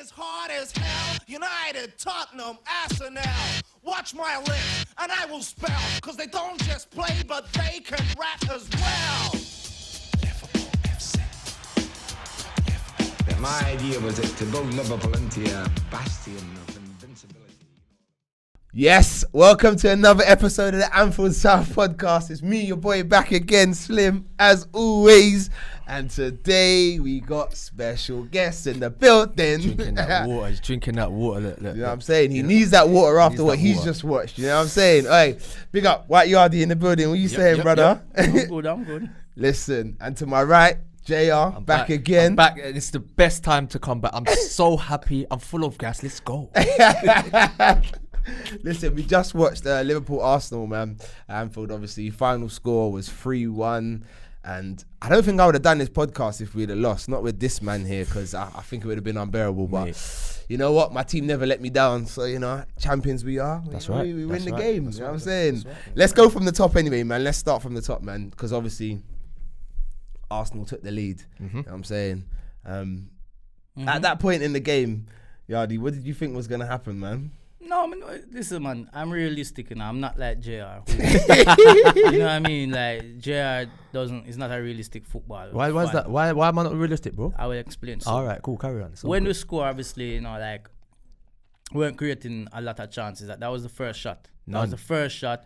is hard as hell. United, Tottenham, Arsenal. Watch my lips, and I will spell. Cause they don't just play, but they can rap as well. Liverpool FC. My idea was to build Liverpool into a bastion of invincibility. Yes, welcome to another episode of the Anfield South podcast. It's me, your boy, back again, Slim, as always. And today we got special guests in the building. Drinking that water. He's drinking that water. Look. You know what I'm saying? He needs that water after what he's just watched. You know what I'm saying? Hey, big up White Yardie in the building. What you saying, brother? I'm good. Listen, and to my right, JR, back again. I'm back. It's the best time to come back. I'm so happy. I'm full of gas. Let's go. Listen, we just watched Liverpool Arsenal, man. Anfield, obviously, final score was 3-1. And I don't think I would have done this podcast if we'd have lost. Not with this man here, because I think it would have been unbearable. But you know what? My team never let me down. So, you know, champions we are. That's right. We win the game. You know what I'm saying? Let's go from the top anyway, man. Let's start from the top, man. Because obviously, Arsenal took the lead. You know what I'm saying? At that point in the game, Yardie, what did you think was going to happen, man? No, I mean, listen, man, I'm realistic, and I'm not like JR. You know what I mean? Like, JR is not a realistic footballer. Why was that? Why am I not realistic, bro? I will explain. So all right, cool, carry on. When we score, obviously, you know, like, we weren't creating a lot of chances. That was the first shot. That was the first shot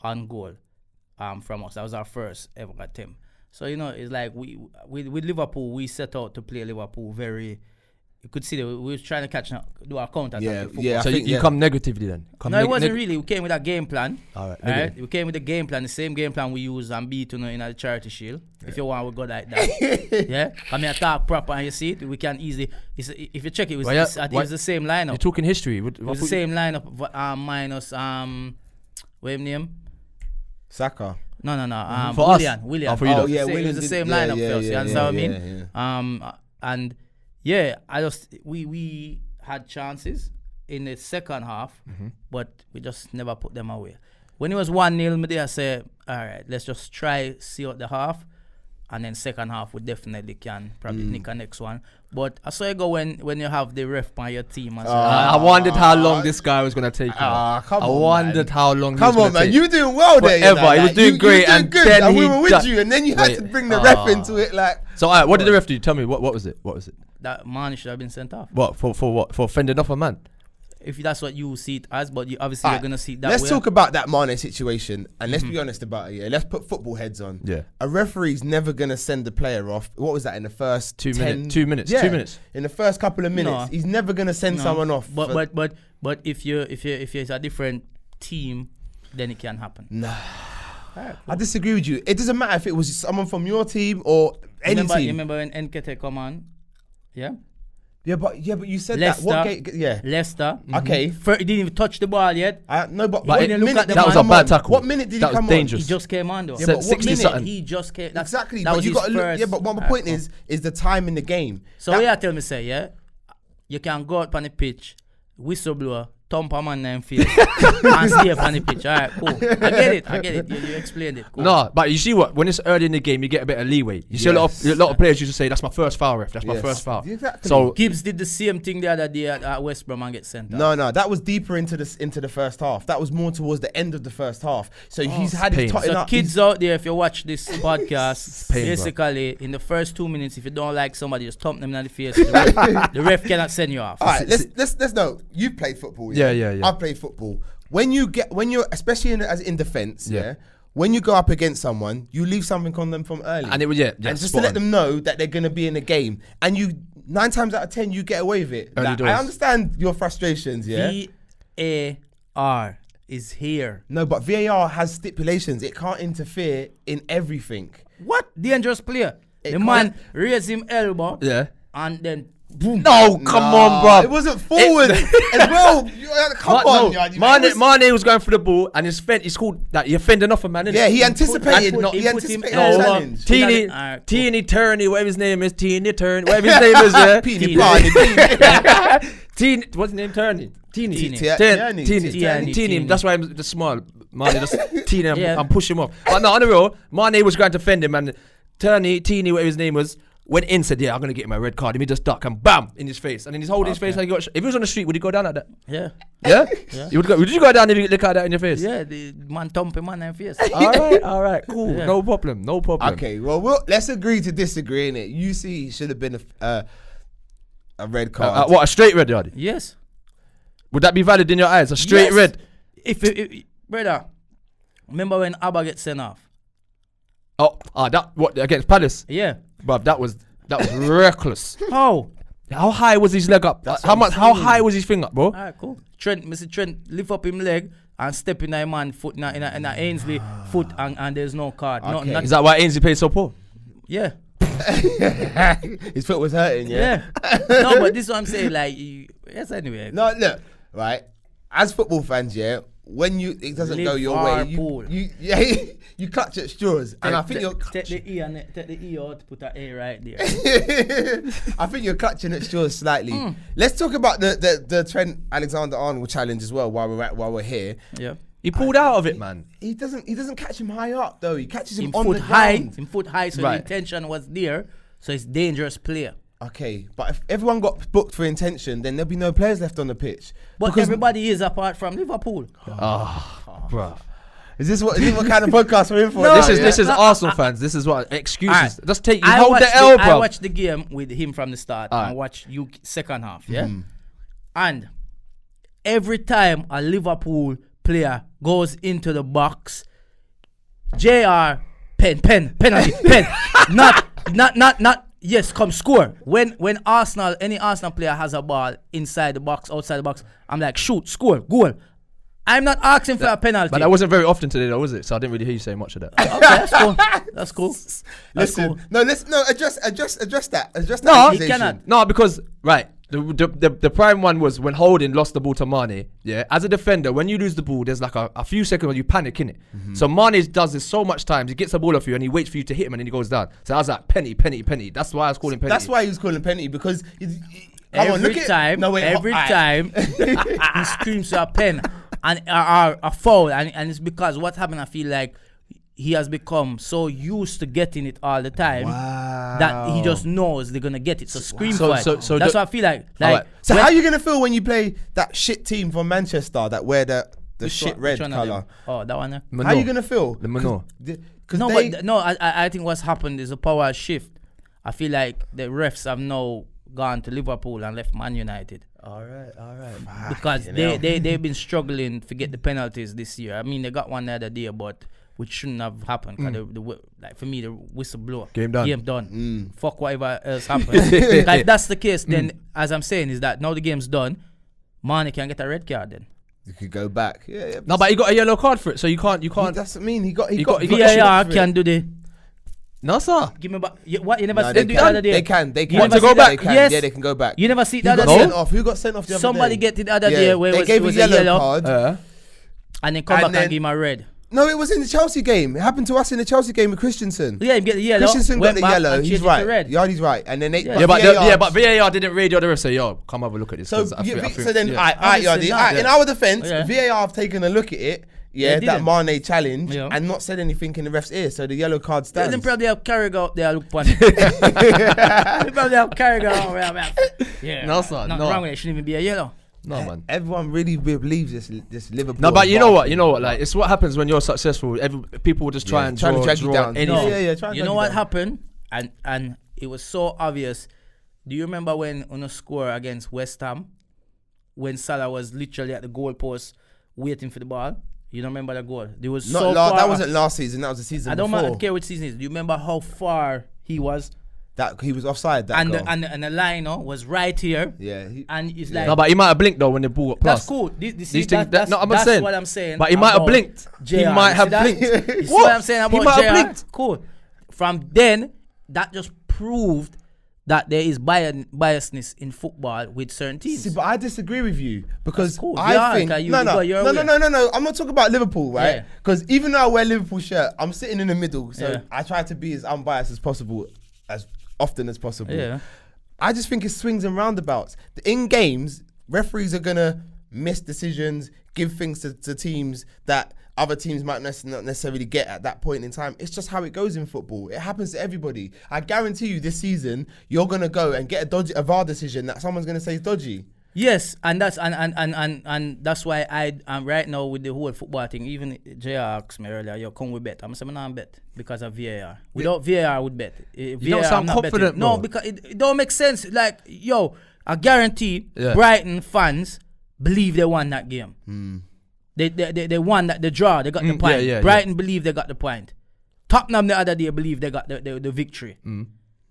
on goal from us. That was our first ever attempt. So, you know, it's like with Liverpool, we set out to play Liverpool very... You could see that we were trying to do our counter attack. Yeah. So you come negatively then? No, it wasn't really. We came with a game plan. All right. We came with the game plan, the same game plan we use and beat in the Charity Shield. Yeah. If you want, we go like that. Yeah. I mean, attack proper, and you see it. We can easily. If you check it, it was the same lineup. You're talking history. It was the same lineup minus what his name? Saka. No. For Willian. Oh, for you. It was the same lineup first. You understand what I mean? Yeah. And we had chances in the second half, but we just never put them away. When it was 1-0, I said, all right, let's just try see out the half, and then second half we definitely can probably nick a next one. But I saw you go when you have the ref on your team. I wondered how long this guy was gonna take. Come on, I wondered how long. Come on, man. You were doing well there. Forever. He was doing great, and good. then and we were with you, and then you had to bring the ref into it. Like, so, all right, what did the ref do? Tell me, what was it? That man should have been sent off. What for what? For fending off a man? If that's what you see it as, but you're gonna see it that way. Let's talk about that Mane situation, and let's be honest about it. Yeah, let's put football heads on. Yeah, a referee's never gonna send the player off. What was that in the first 2 minutes? 2 minutes. Yeah, 2 minutes. In the first couple of minutes, he's never gonna send someone off. But if it's a different team, then it can happen. Nah. Right, cool. I disagree with you. It doesn't matter if it was someone from your team or any team. You remember when Nketiah come on? Yeah. Yeah, but you said Leicester, that. What game? Yeah. Leicester. Okay. He didn't even touch the ball yet. No, but when you look at that was a bad tackle. What minute did he come dangerous. He just came on though. Yeah, but what 60 minute? something. He just came. Exactly. That But was you his got to look. first. Yeah, but my point is the time in the game. So yeah, tell me, say you can go out on the pitch, whistleblower, thump a man in face, and stay up on the pitch. All right, cool. I get it. You explained it. Cool. No, but you see what? When it's early in the game, you get a bit of leeway. You see a lot of players used to say, "That's my first foul, ref. That's my first foul." Exactly. So Gibbs did the same thing the other day at West Brom and get sent out. No, that was deeper into the first half. That was more towards the end of the first half. So he's had his totting So up. kids out there, if you watch this podcast, basically in the first 2 minutes, if you don't like somebody, just thump them in the face. The ref cannot send you off. All right, let's know. You've played football. Yeah. I've played football. When you're especially in defense, when you go up against someone, you leave something on them from early. And it was and just to let them know that they're gonna be in a game. And you 9 times out of 10 you get away with it. Like, I understand your frustrations, VAR is here. No, but VAR has stipulations. It can't interfere in everything. What? Dangerous player. The man raised him elbow. Yeah. And then boom. No, come on, bro. It wasn't forward as well. Come on, Mane was going for the ball, and it's called that you're fending off a man. Yeah, he anticipated. He anticipated the challenge. Teeny Turney, whatever his name is. Teeny Turney, whatever his name is. Yeah. Teeny, what's his name? Turney. Teeny. That's why I'm just small. Mane just teeny. I'm pushing him off. But no, on the road, Mane was going to fend him, and Teeny, whatever his name was went in, said, "Yeah, I'm gonna get him a red card." Let me just duck and bam in his face, and then he's holding his face like he got. If he was on the street, would he go down like that? Yeah. Yeah. You would go. Would you go down if you look at that in your face? Yeah, the man thumping man in the face. All right, cool. Yeah. No problem. Okay, well, let's agree to disagree in it. You see, it should have been a red card. What, a straight red, Yardie? Yes. Would that be valid in your eyes? A straight Yes. red? If brother, remember when Abba gets sent off? That what against Palace? Yeah. Bruv, that was reckless. How? How high was his leg up? How high was his finger, bro? Alright, cool. Mr. Trent lift up him leg and step in a man foot in a Ainsley foot and there's no card. Okay. Not, Is that why Ainsley played so poor? yeah. His foot was hurting, yeah? No, but this is what I'm saying. Like, yes, anyway. No, look, right. As football fans, yeah, when it doesn't go your way, you clutch at straws, and I think you're take the E out, put an A right there. I think you're clutching at straws slightly. Let's talk about the Trent Alexander-Arnold challenge as well while we're here. Yeah. He pulled out of it, man. He doesn't catch him high up though. He catches him on foot the high. ground. In foot high, so Right. the intention was there. So it's dangerous player. Okay, but if everyone got booked for intention, then there'll be no players left on the pitch. But Because- everybody is apart from Liverpool. Bruh. Is this what kind of podcast we're in for? No, now, This is yeah? Arsenal fans. This is what excuses. Alright. Just take. I Hold watched the L, I bro. watched the game with him from the start Alright. and watched you second half. Yeah, and every time a Liverpool player goes into the box, JR penalty pen, not. Yes, come score. When any Arsenal player has a ball inside the box, outside the box, I'm like, shoot, score, goal. I'm not asking for a penalty. But that wasn't very often today, though, was it? So I didn't really hear you say much of that. Okay, that's cool. That's cool. That's Listen, cool. address that. Address that. No, he accusation. cannot. No, because right, the prime one was when Holding lost the ball to Mane. Yeah, as a defender, when you lose the ball, there's like a few seconds where you panic in it. So Mane does this so much times. He gets the ball off you and he waits for you to hit him and then he goes down. So I was like, penny. That's why I was calling penny. That's why he was calling penalty because Every time he screams to a pen and a foul, and it's because what happened. I feel like he has become so used to getting it all the time that he just knows they're gonna get it. So scream for it. So that's what I feel like. Alright. So how are you gonna feel when you play that shit team from Manchester that wear the shit red which one of them? colour? Oh, that one there. How are you gonna feel? The Mano. I think what's happened is a power shift. I feel like the refs have now gone to Liverpool and left Man United. All right. Because they've been struggling to get the penalties this year. I mean, they got one the other day, but which shouldn't have happened. Cause like for me, the whistle blow. Game done. Fuck whatever else happens. If that's the case, then as I'm saying is that now the game's done, Mane can get a red card then. You could go back. Yeah. No, but he got a yellow card for it, so you can't. That's what I mean. He got VAR can do the. No, sir. Give me back. What you never No, see they the other can. day. They can. You never To go see back. that? They can. Yes. Yeah, they can go back. You never see the Who other got day. sent off? Who got sent off the other Somebody day? get it the other day where they it gave was a a yellow yellow, card. and then come And back then- and give him a red. No, it was in the Chelsea game. It happened to us in the Chelsea game with Christensen. Yeah, him get the yellow. Christensen got went the back yellow. and He's changed it to right. red. Yardy's right. And then they. Yeah. But VAR didn't radio the ref say, "Yo, come have a look at this." So, 'cause I feel- so then, yeah. alright, Obviously Yardy. not. Alright, in our defence, Yeah. VAR have taken a look at it. Yeah, They that didn't. Mane challenge Yeah. and not said anything in the ref's ear. So the yellow card Yeah, stands. them probably have Carragher out there look funny. They probably have Carragher out there. Yeah. No, sir, Nothing no. wrong with it. Shouldn't even be a yellow. No, man. Everyone really believes this Liverpool. No, but you know what? basketball. Like it's what happens when you're successful. People will just try and trying to drag you draw down. anything. Yeah, trying to You drag know what down. happened? And it was so obvious. Do you remember when on a score against West Ham, when Salah was literally at the goalpost waiting for the ball? You don't remember the goal? There was Not so la- far. that wasn't last season. That was the season I don't before. care which season it is. Do you remember how far he was? That he was offside. That And goal. the line was right here. Yeah. And it's like No, but he might have blinked though when the ball got that's passed. cool. These things. No, I'm not that's saying. what I'm saying. But he might have about blinked. JR. He might You have see that? blinked. You see what I'm saying He about might have JR? blinked. Cool. From then, that just proved that there is biasness in football with certain teams. See, but I disagree with you because That's cool. I Yeah, think okay, you no. got your way. I'm not talking about Liverpool, right? Yeah. Because even though I wear Liverpool shirt, I'm sitting in the middle, so Yeah. I try to be as unbiased as possible, as often as possible. Yeah. I just think it's swings and roundabouts. In games, referees are gonna miss decisions, give things to teams that other teams might not necessarily get at that point in time. It's just how it goes in football. It happens to everybody. I guarantee you this season, you're going to go and get a VAR decision that someone's going to say is dodgy. Yes, and that's and that's why I'm right now with the whole football thing. Even JR asked me earlier, "Yo, come we bet?" I'm saying, "I'm bet because of VAR. Without VAR, I would bet. You don't sound confident, No, bro. because it don't make sense. Like, yo, I guarantee Brighton fans believe they won that game. They won that the draw. They got the point. Brighton believe they got the point. Tottenham the other day believe they got the victory.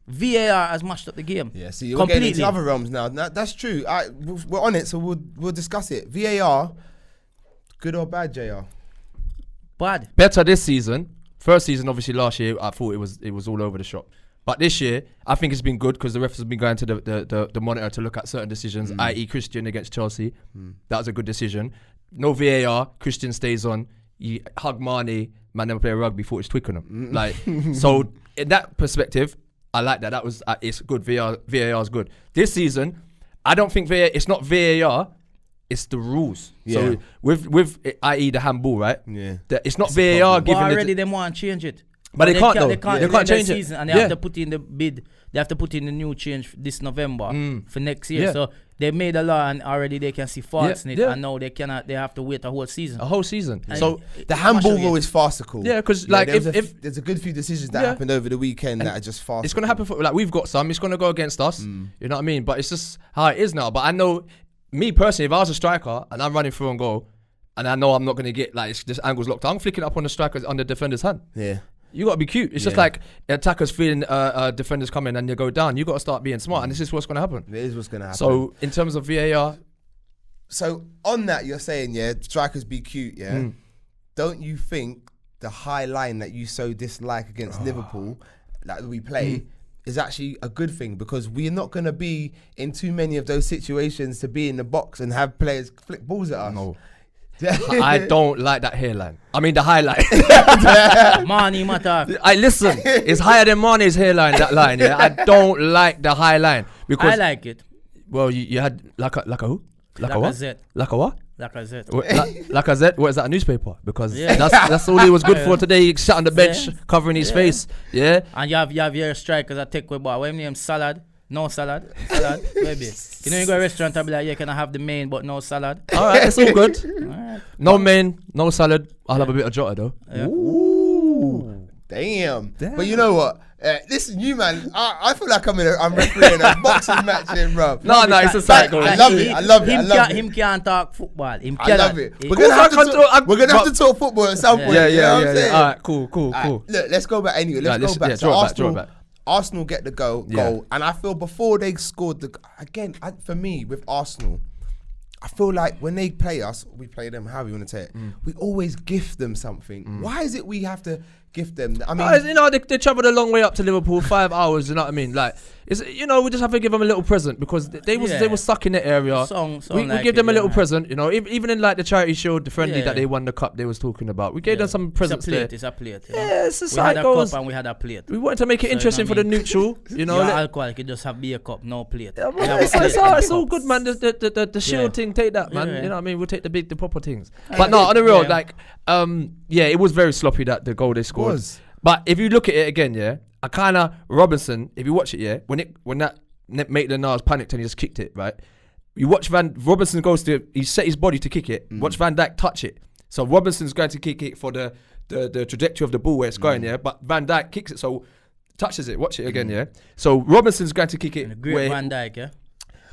VAR has mashed up the game. Yeah, see, we're getting into other realms now. That's true. We're on it, so we'll discuss it. VAR, good or bad, JR? Bad. Better this season. First season, obviously, last year I thought it was all over the shop. But this year, I think it's been good because the refs have been going to the monitor to look at certain decisions, i.e. Christian against Chelsea. That was a good decision. No VAR, Christian stays on. You hug Mane, man never play rugby, thought it's Twickenham. Like, so in that perspective, I like that. That was it's good. VAR is good. This season, I don't think VAR. It's not VAR. It's the rules. Yeah. So with i.e. the handball, right? Yeah. It's not VAR But giving already they want to change it. But they can't though. They can't change it. season, and they have to put in the bid. They have to put in the new change this November for next year. Yeah. So they made a law, and already they can see faults in it. Yeah. And now they cannot. They have to wait a whole season. A whole season. And So The handball rule is farcical. yeah, because like if there's a good few decisions that happened over the weekend that are just farcical. it's gonna happen for like we've got some, it's gonna go against us. You know what I mean? But it's just how it is now. But I know me personally, if I was a striker and I'm running through and goal, and I know I'm not gonna get like this angle's locked, I'm flicking up on the striker's on the defender's hand. Yeah. You gotta be cute. It's just like attackers feeling defenders coming and you go down. You gotta start being smart, and this is what's gonna happen. It is what's gonna happen. So in terms of VAR, So on that, you're saying, strikers be cute, Don't you think the high line that you so dislike against Liverpool, that we play, is actually a good thing? Because we're not going to be in too many of those situations to be in the box and have players flick balls at us. no. I don't like that hairline. I mean the highlight. Money matter. I listen. It's higher than Mane's hairline. That line. Yeah. I don't like the high line because I like it. well, you had like a who? Like a what? Lacazette. Like a what? Lacazette. Lacazette. What is that? A newspaper? Because that's all he was good for today. He sat on the bench covering his face. Yeah. And you have your strikers that take away ball. What name salad? No salad. Salad, baby. You know you go to a restaurant and be like, yeah, can I have the main but no salad? All right, it's all good. Alright. No main, no salad. I'll have a bit of jota though. Yeah. Ooh. Damn. But you know what? Listen, you man, I feel like I'm refereeing a boxing match here, bro. No, it's a cycle. I love it. Him can't talk football. Him I cannot. love it. We're gonna have to talk football at some point. Yeah. You know what I'm saying? All right, cool. Look, let's go back anyway. Let's go back. Draw it back. Arsenal get the goal, and I feel before they scored for me with Arsenal, I feel like when they play us, we play them. How you want to say it? We always gift them something. Why is it we have to gift them? I mean, you know, they travelled a long way up to Liverpool, 5 hours. You know what I mean? Like, it's, you know, we just have to give them a little present because they were stuck in the area. We give them a little present. You know, even in like the charity show, the friendly that they won the cup, they was talking about. We gave them some presents there. It's a plate. Yeah, it's a We had a cycle. cup and we had a plate. We wanted to make it interesting for the neutral. You know, Your alcohol could just have beer cup, no plate. Yeah, We have a it's, plate it's, and all, it's all cups. good, man. The shield thing, take that, man. Yeah. You know what I mean? We'll take the proper things. But no, on the real, like, it was very sloppy that the goal they scored. But if you look at it again, I kind of Robinson. If you watch it, when that Maitland-Niles panicked and he just kicked it, right? You watch Robinson goes to, he set his body to kick it. Watch Van Dijk touch it. So Robinson's going to kick it for the trajectory of the ball where it's going, but Van Dijk kicks it, so touches it. Watch it again, So Robinson's going to kick it. Great Van Dijk, yeah.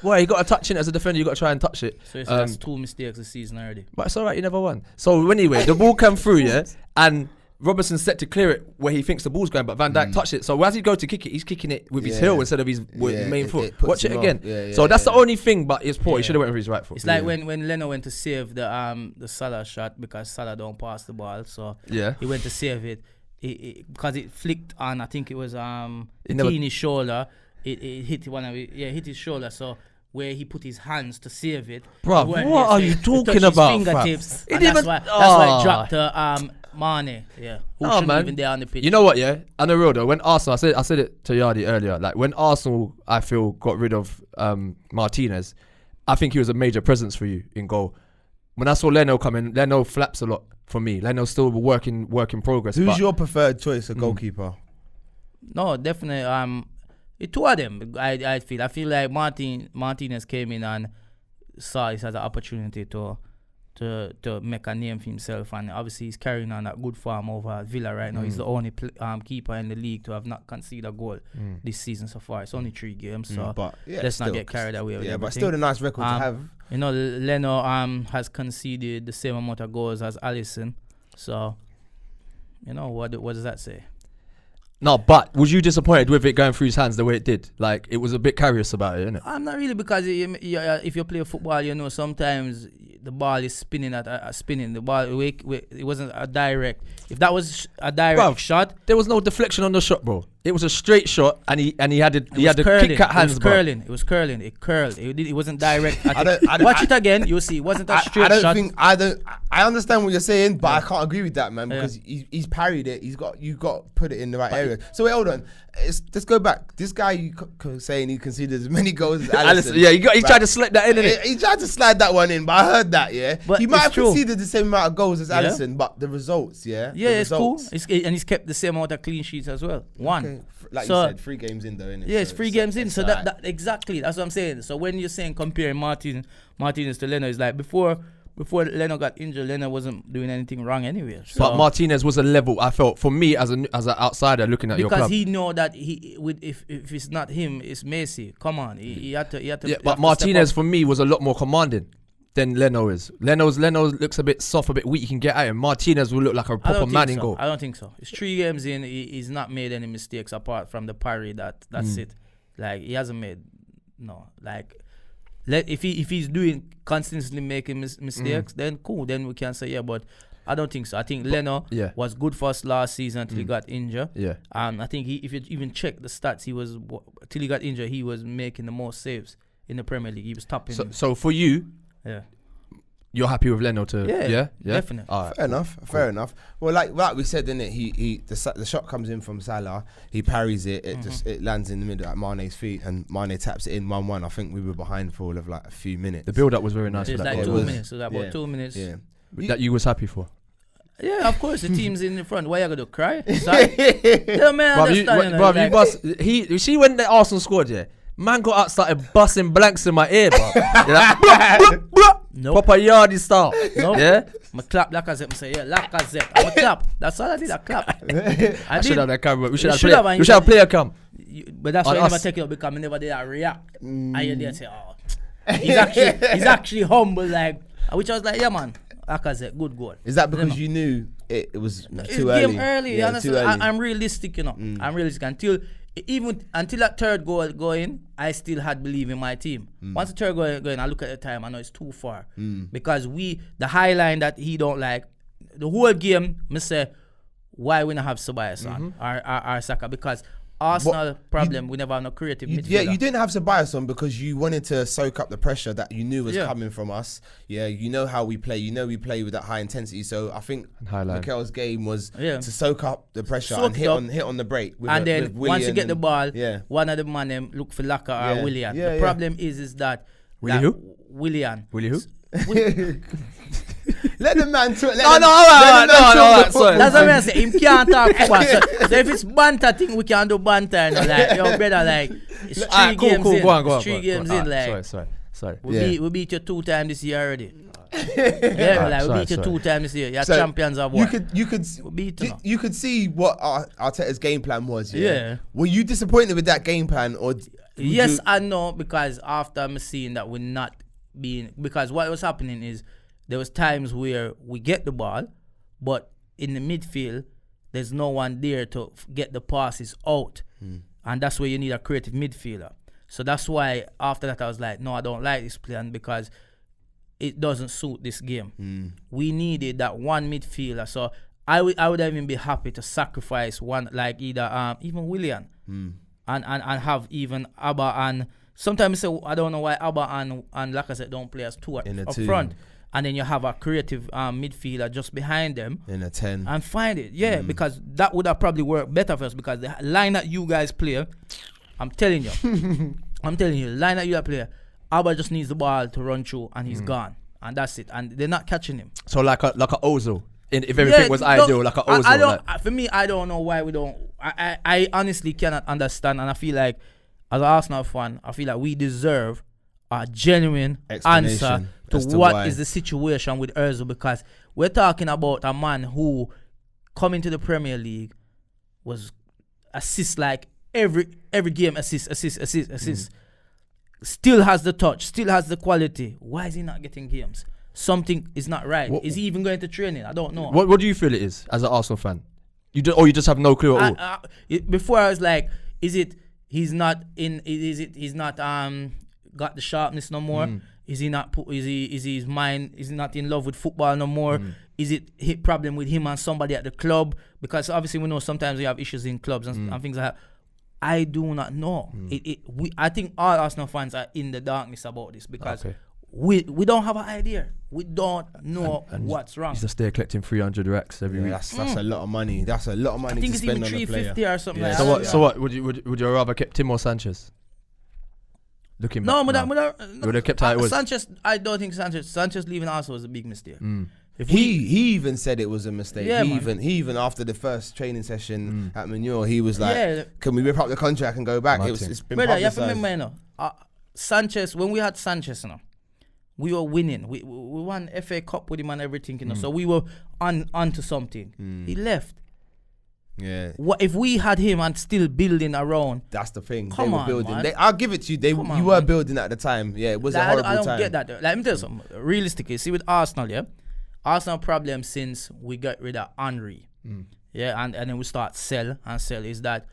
Well, you got to touch it as a defender. You got to try and touch it. So that's 2 mistakes this season already. But it's all right. You never won. So anyway, the ball came through, and Robinson's set to clear it where he thinks the ball's going, but Van Dijk touched it. So as he go to kick it, he's kicking it with his heel instead of his main foot. Watch it again. So that's the only thing, but it's poor. He should have went for his right foot. It's like when Leno went to save the Salah shot because Salah don't pass the ball, so he went to save it. Because it flicked on, I think it was Tini's shoulder. It hit hit his shoulder. So where he put his hands to save it. Bro, what are you talking about? His fingertips. It And even- that's why it dropped to Mane. Yeah, who Oh, shouldn't man. even there on the pitch. You know what? Yeah, on the real though, when Arsenal, I said it to Yardie earlier. Like when Arsenal, I feel got rid of Martinez. I think he was a major presence for you in goal. when I saw Leno coming, Leno flaps a lot for me. Leno's still work in progress. Who's but your preferred choice of goalkeeper? No, definitely. Two of them. I feel like Martinez came in and saw this as an opportunity to make a name for himself, and obviously he's carrying on that good form over Villa right now. He's the only keeper in the league to have not conceded a goal this season so far. It's only 3 games, so But yeah, let's still, not get carried away with everything. but still a nice record to have. You know, Leno has conceded the same amount of goals as Alisson, so you know what does that say? No, but was you disappointed with it going through his hands the way it did? Like, it was a bit curious about it, innit? I'm not really, because if you play football, you know, sometimes the ball is spinning spinning. The ball, it wasn't a direct. If that was a direct shot, there was no deflection on the shot, bro. It was a straight shot, and he had the kick cut hands, It was curling. It curled. It wasn't direct. Watch it again. You'll see. It wasn't a straight shot. I understand what you're saying, but I can't agree with that, man, because he's parried it. You've got to put it in the right area. So wait, hold on. Let's go back. This guy, you saying he conceded as many goals as Alisson. Yeah, he tried to slip that in, innit? He tried to slide that one in, but I heard that, yeah. But he might have true. conceded the same amount of goals as Alisson, but the results, Yeah, it's cool. And he's kept the same amount of clean sheets as well. One. Okay. Like you said, 3 games in though, innit? Yeah, it's 3 games in. So right. that exactly, that's what I'm saying. So when you're saying comparing Martinez to Leno, it's like before Leno got injured, Leno wasn't doing anything wrong anyway. So But Martinez was a level, I felt, for me as an outsider looking at your club. Because he know that if it's not him, it's Messi. Come on, he had to. Yeah, but Martinez for me was a lot more commanding than Leno is. Leno looks a bit soft, a bit weak. You can get at him. Martinez will look like a proper man in goal. I don't think so. It's 3 games in. He's not made any mistakes apart from the parry. That's it. Like, he hasn't made if he's doing constantly making mistakes, then cool. Then we can say yeah. But I don't think so. I think Leno was good for us last season until he got injured. Yeah. I think if you even check the stats, till he got injured, he was making the most saves in the Premier League. He was topping. So for you. Yeah. You're happy with Leno to yeah? Definitely. All right, Fair enough. Well, like we said, didn't it? The shot comes in from Salah. He parries it. It lands in the middle at Mane's feet, and Mane taps it in 1-1. I think we were behind for all of like a few minutes. The build up was very nice. It's for that like goal. 2 minutes. So about 2 minutes. Yeah. That you was happy for. Yeah, of course. The team's in the front. Why you gonna cry? Yeah, man. You see when the Arsenal scored, yeah. Man got out, started busting blanks in my ear, bro. Nope. Proper Yardie style. Nope. Yeah? I clap Lacazette. I say, yeah, Lacazette. I'm a clap. That's all I did. I clap. I should have that camera. We should You have player cam. But that's why I never take it up, because I never did that react. And you did say, oh, he's actually humble, like, which I was like, yeah, man. Lacazette, good goal. Is that because you knew it was too early? Game early. Yeah, Honestly, too early. I'm realistic, you know. I'm realistic until that third goal go in. I still had belief in my team. Once the third goal go in, I look at the time. I know it's too far because the high line that he don't like. The whole game, me say, why we not have Ceballos on or Saka? Because Arsenal problem, we never have no creative midfielder. Yeah, you didn't have Ceballos on because you wanted to soak up the pressure that you knew was coming from us. Yeah, you know how we play. You know we play with that high intensity. So I think Mikel's game was to soak up the pressure and hit on the break. Then once you get the ball, one of the man look for Laka or Willian. The problem is that Willian. Willie who? Let the man talk. No. Sorry. That's what I'm saying. Him can't talk football. So if it's banter thing, we can do banter. You know, like, yo, brother, like, it's 3 games in. Go on. 3 games in, like. Sorry. We beat you 2 times this year already. We beat you 2 times this year. You're champions of what? You could see what Arteta's game plan was. Yeah. Were you disappointed with that game plan, or? Yes and no, because after I'm seeing that we're not being, because what was happening is there was times where we get the ball, but in the midfield there's no one there to get the passes out, and that's where you need a creative midfielder. So that's why after that I was like, no, I don't like this plan because it doesn't suit this game. We needed that one midfielder. So I would even be happy to sacrifice one, like either even Willian and have even Abba, and sometimes I don't know why Abba and Lacazette don't play as two up front. And then you have a creative midfielder just behind them. In a 10. And find it. Because that would have probably worked better for us, because the line that you guys play, I'm telling you, the line that you play, Abba just needs the ball to run through and he's gone. and that's it. And they're not catching him. So like a Ozil. If everything was ideal, like a Ozil. I don't. For me, I don't know why we don't. I honestly cannot understand, and I feel like as an Arsenal fan, I feel like we deserve a genuine answer to what is the situation with Ozil, because we're talking about a man who coming to the Premier League was assist like every game assist. Still has the touch, still has the quality. Why is he not getting games? Something is not right. Is he even going to training? I don't know. What do you feel it is as an Arsenal fan? You just have no clue at all. Before I was like, is it he's not in? Is it he's not got the sharpness no more? Is he not? Is his mind? Is he not in love with football no more? Is it a problem with him and somebody at the club? Because obviously we know sometimes we have issues in clubs and things like that. I do not know. I think all Arsenal fans are in the darkness about this because we don't have an idea. We don't know what's wrong. He's just there collecting 300 racks every week. That's a lot of money. That's a lot of money to spend on a player. I think it's even 350 or something like that. So what? Would you rather kept Tim or Sanchez? Looking back, you would have kept how it was. Sanchez, I don't think Sanchez leaving Arsenal was a big mistake. He even said it was a mistake. Yeah, he even after the first training session at Manure, he was like, "Can we rip up the contract and go back?" It's been brother, you have to publicised. remember, Sanchez, when we had Sanchez, we were winning. We won FA Cup with him and everything, so we were onto something. He left. Yeah. What if we had him and still building around? That's the thing. Come they were on, building. man. I'll give it to you. You were building at the time. Yeah, it was a horrible time. I don't get that. Like, let me tell you something. Realistically, see with Arsenal, Arsenal problem since we got rid of Henry, and then we start sell is that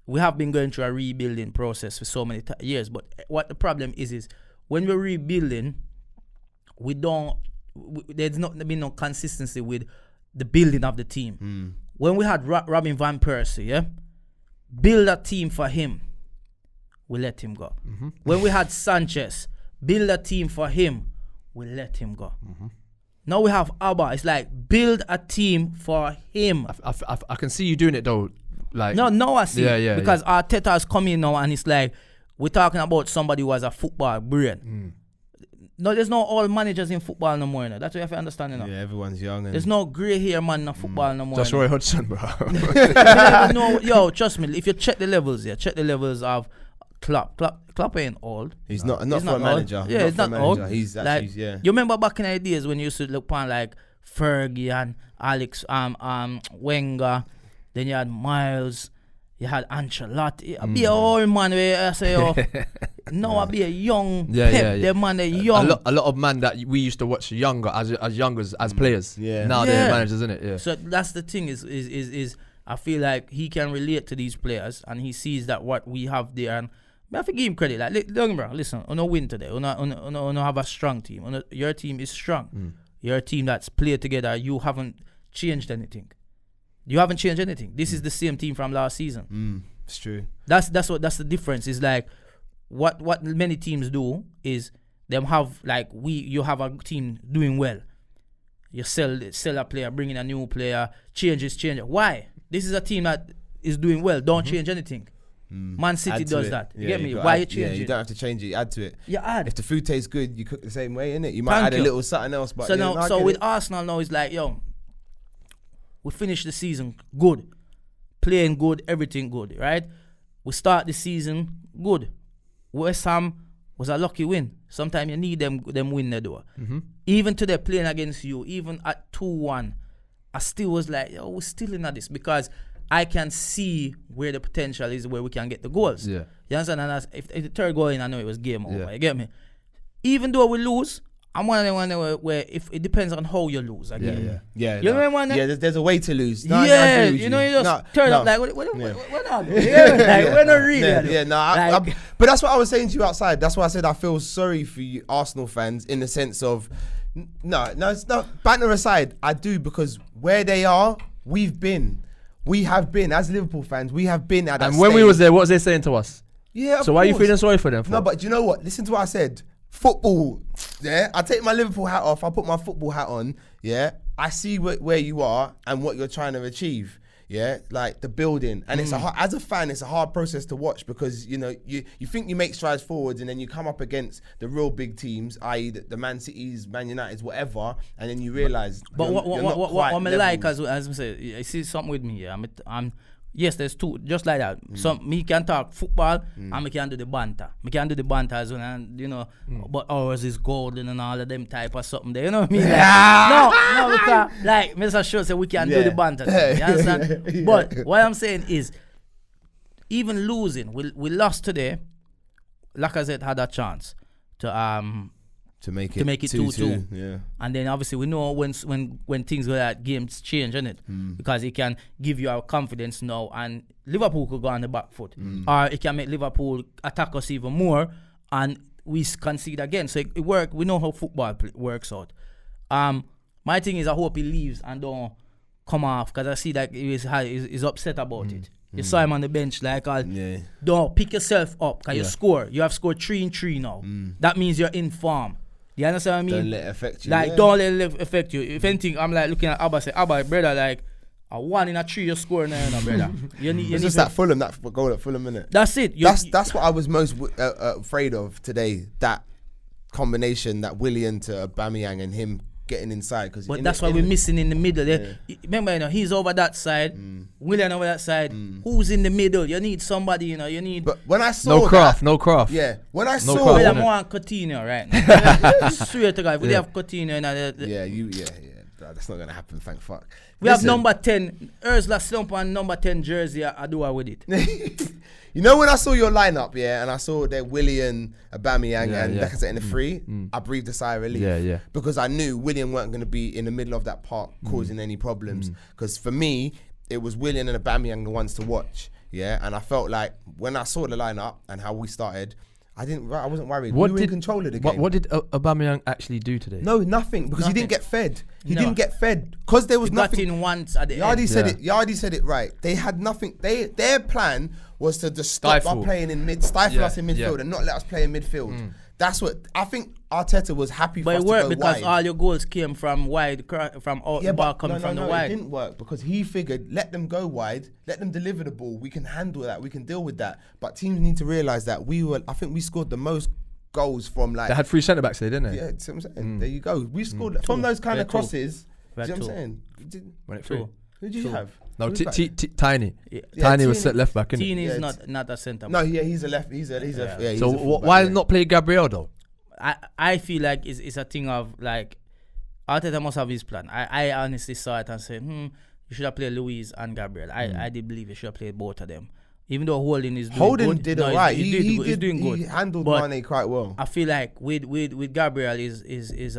we have been going through a rebuilding process for so many years. But what the problem is when we're rebuilding, there's not been no consistency with the building of the team. When we had Robin Van Persie, build a team for him, we let him go. When we had Sanchez, build a team for him, we let him go. Now we have Abba. It's like build a team for him. I can see you doing it though. Like no, I see. Yeah, because Arteta is coming now and it's like we're talking about somebody who has a football brain. No, there's no all managers in football no more. That's what you have to understand. Yeah, everyone's young. There's no grey hair man in football no more. That's Roy Hodgson, bro. Yo, trust me. If you check the levels, check the levels of Klopp. Klopp ain't old. He's not for a manager. Yeah, he's not old. He's actually, You remember back in the days when you used to look upon like Fergie and Alex, Wenger, then you had Miles, you had Ancelotti. I'd be an old man where I say, no, I'd be a young Pep. The man, young. A lot of man that we used to watch younger as players. Yeah. Now they're managers, isn't it? Yeah. So that's the thing is I feel like he can relate to these players and he sees that what we have there. And I have to give him credit. Like, listen, on a win today, on have a strong team. Your team is strong. You're a team that's played together. You haven't changed anything. You haven't changed anything. This is the same team from last season. It's true. That's the difference. Is like what many teams do is them have like you have a team doing well. You sell a player, bring in a new player, change. Why? This is a team that is doing well. Don't change anything. Man City does that. You get me? Why you change it? You don't have to change it. You add to it. You add. If the food tastes good, you cook the same way, innit? You might add a little something else. But so with Arsenal now, it's like, we finish the season good, playing good, everything good, right? We start the season good. West Ham was a lucky win. Sometimes you need them win the door. Even today, playing against you, even at 2-1, I still was like, we're still in this because I can see where the potential is, where we can get the goals. Yeah. You understand? And if the third goal in, I know it was game over. You get me? Even though we lose, I'm one of the ones where if it depends on how you lose. Yeah. You know what I mean? Yeah, there's a way to lose. No, you just turn up like, we're not doing. We're not really. But that's what I was saying to you outside. That's why I said I feel sorry for you Arsenal fans in the sense of, no, it's not. Banter aside, I do, because where they are, we have been, as Liverpool fans, we have been at that And when we was there, what was they saying to us? Yeah, so why are you feeling sorry for them? No, but do you know what? Listen to what I said. Football, I take my Liverpool hat off, I put my football hat on, I see where you are and what you're trying to achieve. Yeah, like the building, and it's as a fan, it's a hard process to watch because you think you make strides forwards, and then you come up against the real big teams, i.e. the Man Cities, Man Uniteds, whatever, and then you realise. But what I like as I say, I see something with me. I'm yes, there's two just like that. So me can talk football and me can do the banter. Me can do the banter as well, and but ours is golden and all of them type of something there. You know what I mean? No, because like Mr. Shaw said, we can do the banter. You understand? But what I'm saying is, even losing, we lost today. Lacazette had a chance to make it 2-2. Yeah. And then obviously we know when things go like games change, innit? Because it can give you our confidence now, and Liverpool could go on the back foot. Or it can make Liverpool attack us even more and we concede again. So it works. We know how football works out. My thing is I hope he leaves and don't come off, because I see that he's upset about it. You saw him on the bench don't pick yourself up, because you score. You have scored 3 in 3 now. That means you're in form. You understand what I mean? Don't let it affect you. Like, don't let it affect you. If anything, I'm like looking at Abba, say, Abba, brother, like, a 1 in 3 you're scoring now, brother. It's just that Fulham, that goal at Fulham, innit? That's it. That's what I was most afraid of today. That combination, that Willian to Aubameyang and him getting inside. But that's why we're missing in the middle. Yeah. Remember, he's over that side, Willian over that side. Who's in the middle? You need somebody, you need. But when I saw no Craft. Yeah, when I saw William want Coutinho right now. I swear to God, we have Coutinho that's not gonna happen. Thank fuck. We have number 10, Ursula Slump on number 10 jersey. I do with it. You know, when I saw your lineup, and I saw that Willian, Aubameyang, and Lacazette in the free, I breathed a sigh of relief. Because I knew Willian weren't going to be in the middle of that park causing any problems. Because for me, it was Willian and Aubameyang the ones to watch. Yeah, and I felt like when I saw the lineup and how we started, I wasn't worried. We were in control of the game. What did Aubameyang actually do today? No, nothing, because he didn't get fed. He didn't get fed because there was nothing. Got in once at the Yardie end. said it. Yardie said it right. They had nothing. Their plan was to just stop our playing in stifle us in midfield and not let us play in midfield. That's what I think. Arteta was happy for us to go wide. But it worked because all your goals came from wide, from out the ball coming from the wide. It didn't work because he figured, let them go wide, let them deliver the ball. We can handle that. We can deal with that. But teams need to realise that I think we scored the most goals from like. They had 3 centre backs there, didn't they? Yeah, that's what I'm saying. There you go. We scored from those kind of crosses. Do you know what I'm saying? Went it through. Who did you have? No, Tiny. Tiny was set left back, innit? Tiny is not a centre back. No, he's a left. He's a so why not play Gabriel though? I feel like it's a thing of like Arteta must have his plan. I honestly saw it and said, you should have played Luis and Gabriel. I did believe you should have played both of them. Even though Holding is doing good. Did alright. He's doing good. He handled Mane quite well. I feel like with Gabriel is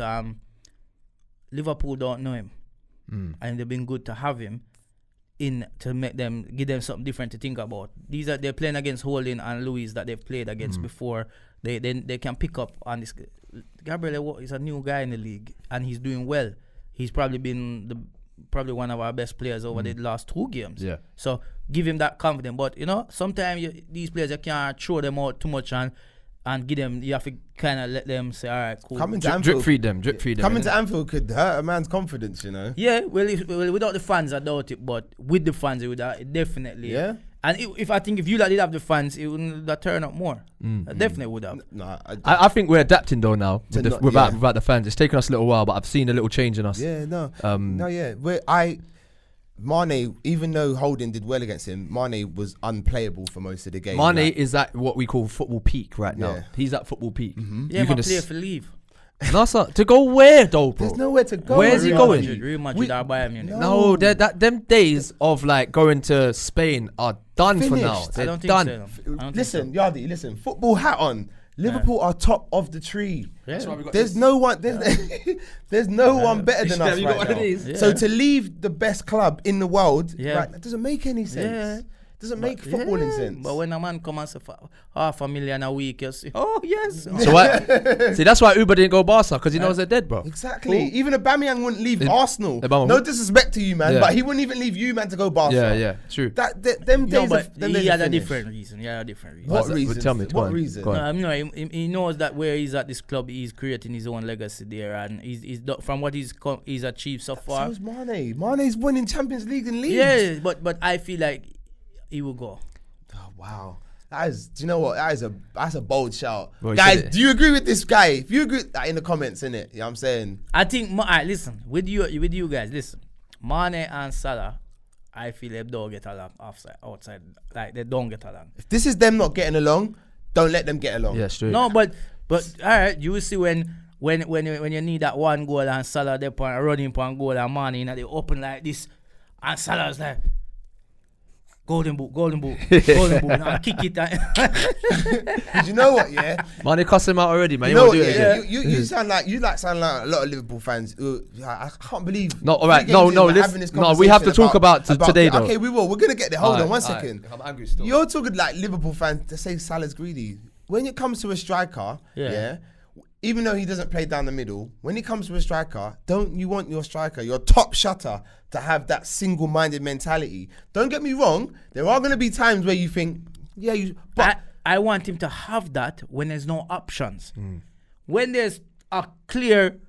Liverpool don't know him, and they've been good to have him in to give them something different to think about. They're playing against Holding and Luis that they've played against before. They can pick up on this. Gabriel is a new guy in the league and he's doing well. He's probably been probably one of our best players over the last 2 games. Yeah. So give him that confidence. But sometimes these players you can't throw them out too much and give them. You have to kind of let them say, all right, cool. Drip feed them. Coming to Anfield could hurt a man's confidence, Yeah, well, without the fans, I doubt it. But with the fans, it definitely. Yeah. And if I think if you did have the fans, it would turn up more. I definitely would have. No, I think we're adapting though now without the fans. It's taken us a little while, but I've seen a little change in us. Yeah, no. Mane, even though Holding did well against him, Mane was unplayable for most of the game. Mane is at what we call football peak right now. Yeah. He's at football peak. Yeah, my player for leave. No, sir. To go where though, bro? There's nowhere to go. Where's he going? Real Madrid or Bayern Munich. No, them days of like going to Spain are done for now. I don't think done. So. Listen, Yardie, listen. Football hat on. Liverpool are top of the tree. Yeah. There's no one. There's no one better than us right now. Yeah. So to leave the best club in the world, right, that doesn't make any sense. Doesn't make footballing sense. But when a man come and say $500,000 a week, you see, oh yes. So why? See, that's why Uber didn't go Barca because he knows they're dead, bro. Exactly. Even Aubameyang wouldn't leave Arsenal. Aubameyang No who? disrespect to you, man, but he wouldn't even leave you, man, to go Barca. Yeah, true. Them No, days. but them he days had are a finished. different reason. He had a different reason. What What's that? reason? Tell me, go What on, reason? go on. No, he knows that where he's at this club, he's creating his own legacy there, and from what he's achieved so far. So's Mane. Mane's winning Champions League and leagues. Yeah, but I feel like he will go. Oh, wow. Do you know what? That's a bold shout. Well, he Guys, said it. do you agree with this guy? If you agree, in the comments, innit? You know what I'm saying? I think, alright, listen, with you guys, listen. Mane and Salah, I feel they don't get along outside. Like, they don't get along. If this is them not getting along, don't let them get along. Yeah, straight. No, but alright, you will see when you need that one goal and Salah they running for goal and Mane, you know, they open like this, and Salah's like, golden boot, now kick it. Did you know what? Yeah. Mane cussed him out already, man. You You know won't what? do it Yeah. again. You sound like a lot of Liverpool fans. I can't believe. No, all right. 3 No, games no, in, we're listen. having this No, we have to conversation talk about today, though. Okay, we will. We're gonna get there. Hold on, one Alright, second. I'm angry still. You're talking like Liverpool fans to say Salah's greedy. When it comes to a striker, yeah, even though he doesn't play down the middle, when it comes to a striker, don't you want your striker, your top shutter, to have that single-minded mentality? Don't get me wrong. There are going to be times where you think, but I want him to have that when there's no options. When there's a clear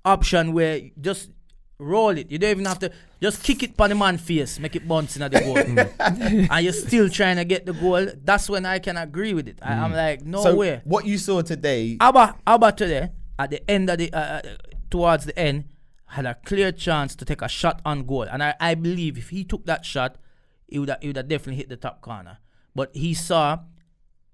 option where just roll it. You don't even have to just kick it on the man's face, make it bounce in the goal. And you're still trying to get the goal. That's when I can agree with it. I'm like, no way. What you saw today, Abba today, at the end of the towards the end, had a clear chance to take a shot on goal. And I believe if he took that shot, he would have definitely hit the top corner. But he saw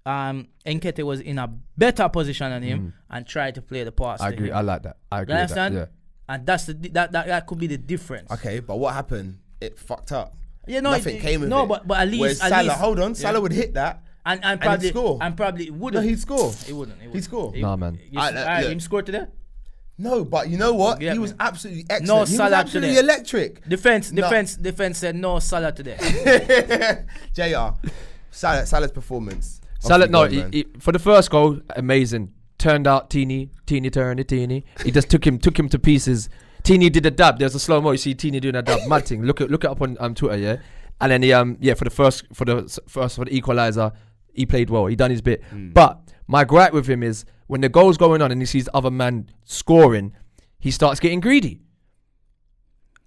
Nketiah was in a better position than him and tried to play the pass. I to agree. him. I like that. I agree You with that. understand? Yeah. And that's that could be the difference. okay, but what happened? It fucked up. Yeah, no, Nothing came of it. No, but at least, Whereas Salah, hold on, Salah would hit that. and he'd probably score. And probably wouldn't. No, he'd score. He wouldn't. He'd score. Nah, man. Look. Him scored today. No, but you know what? Yeah, He was man. absolutely excellent. No he was Salah absolutely today. electric. Defense said no Salah today. JR, Salah's performance. Salah, Off you no, go, man. he, for the first goal, amazing. Turned out Teeny turned it Teeny. He just took him to pieces. Teeny did a dab. There's a slow mo. You see Teeny doing a dab. Mad thing. Look it up on Twitter, yeah. And then he for the equalizer, he played well. He done his bit. But my gripe with him is when the goal's going on and he sees the other man scoring, he starts getting greedy.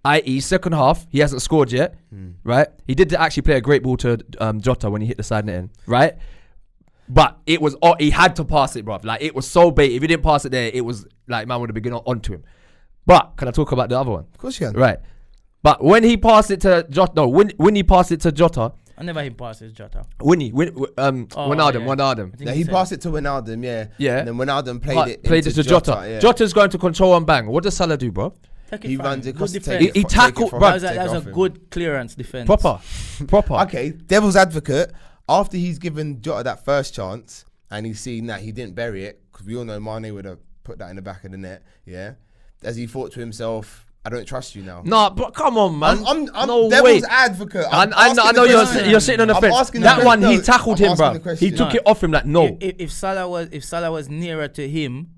I.e., second half, he hasn't scored yet, right? He did actually play a great ball to Jota when he hit the side net in, right? But it was, he had to pass it, bruv. Like, it was so bait. If he didn't pass it there, it was like, man would have been onto him. But can I talk about the other one? Of course you can. Right. But when he passed it to Jota, no, when he passed it to Jota, I never him passes Jota. Wijnaldum. Yeah, he passed it to Wijnaldum, yeah. Yeah. And then Wijnaldum played it to Jota. Yeah. Jota's going to control and bang. What does Salah do, bro? He runs it across the defense. take. He tackled, bruv. That was a good clearance defense. Proper. Okay, devil's advocate. After he's given Jota that first chance and he's seen that he didn't bury it, because we all know Mane would have put that in the back of the net, yeah. As he thought to himself, I don't trust you now. Nah, but come on, man. I'm no devil's way. advocate. I know you're sitting on the I'm fence. asking That the one, question. he tackled I'm him, asking the bro. He question. took it off him like, no. If Salah was nearer to him,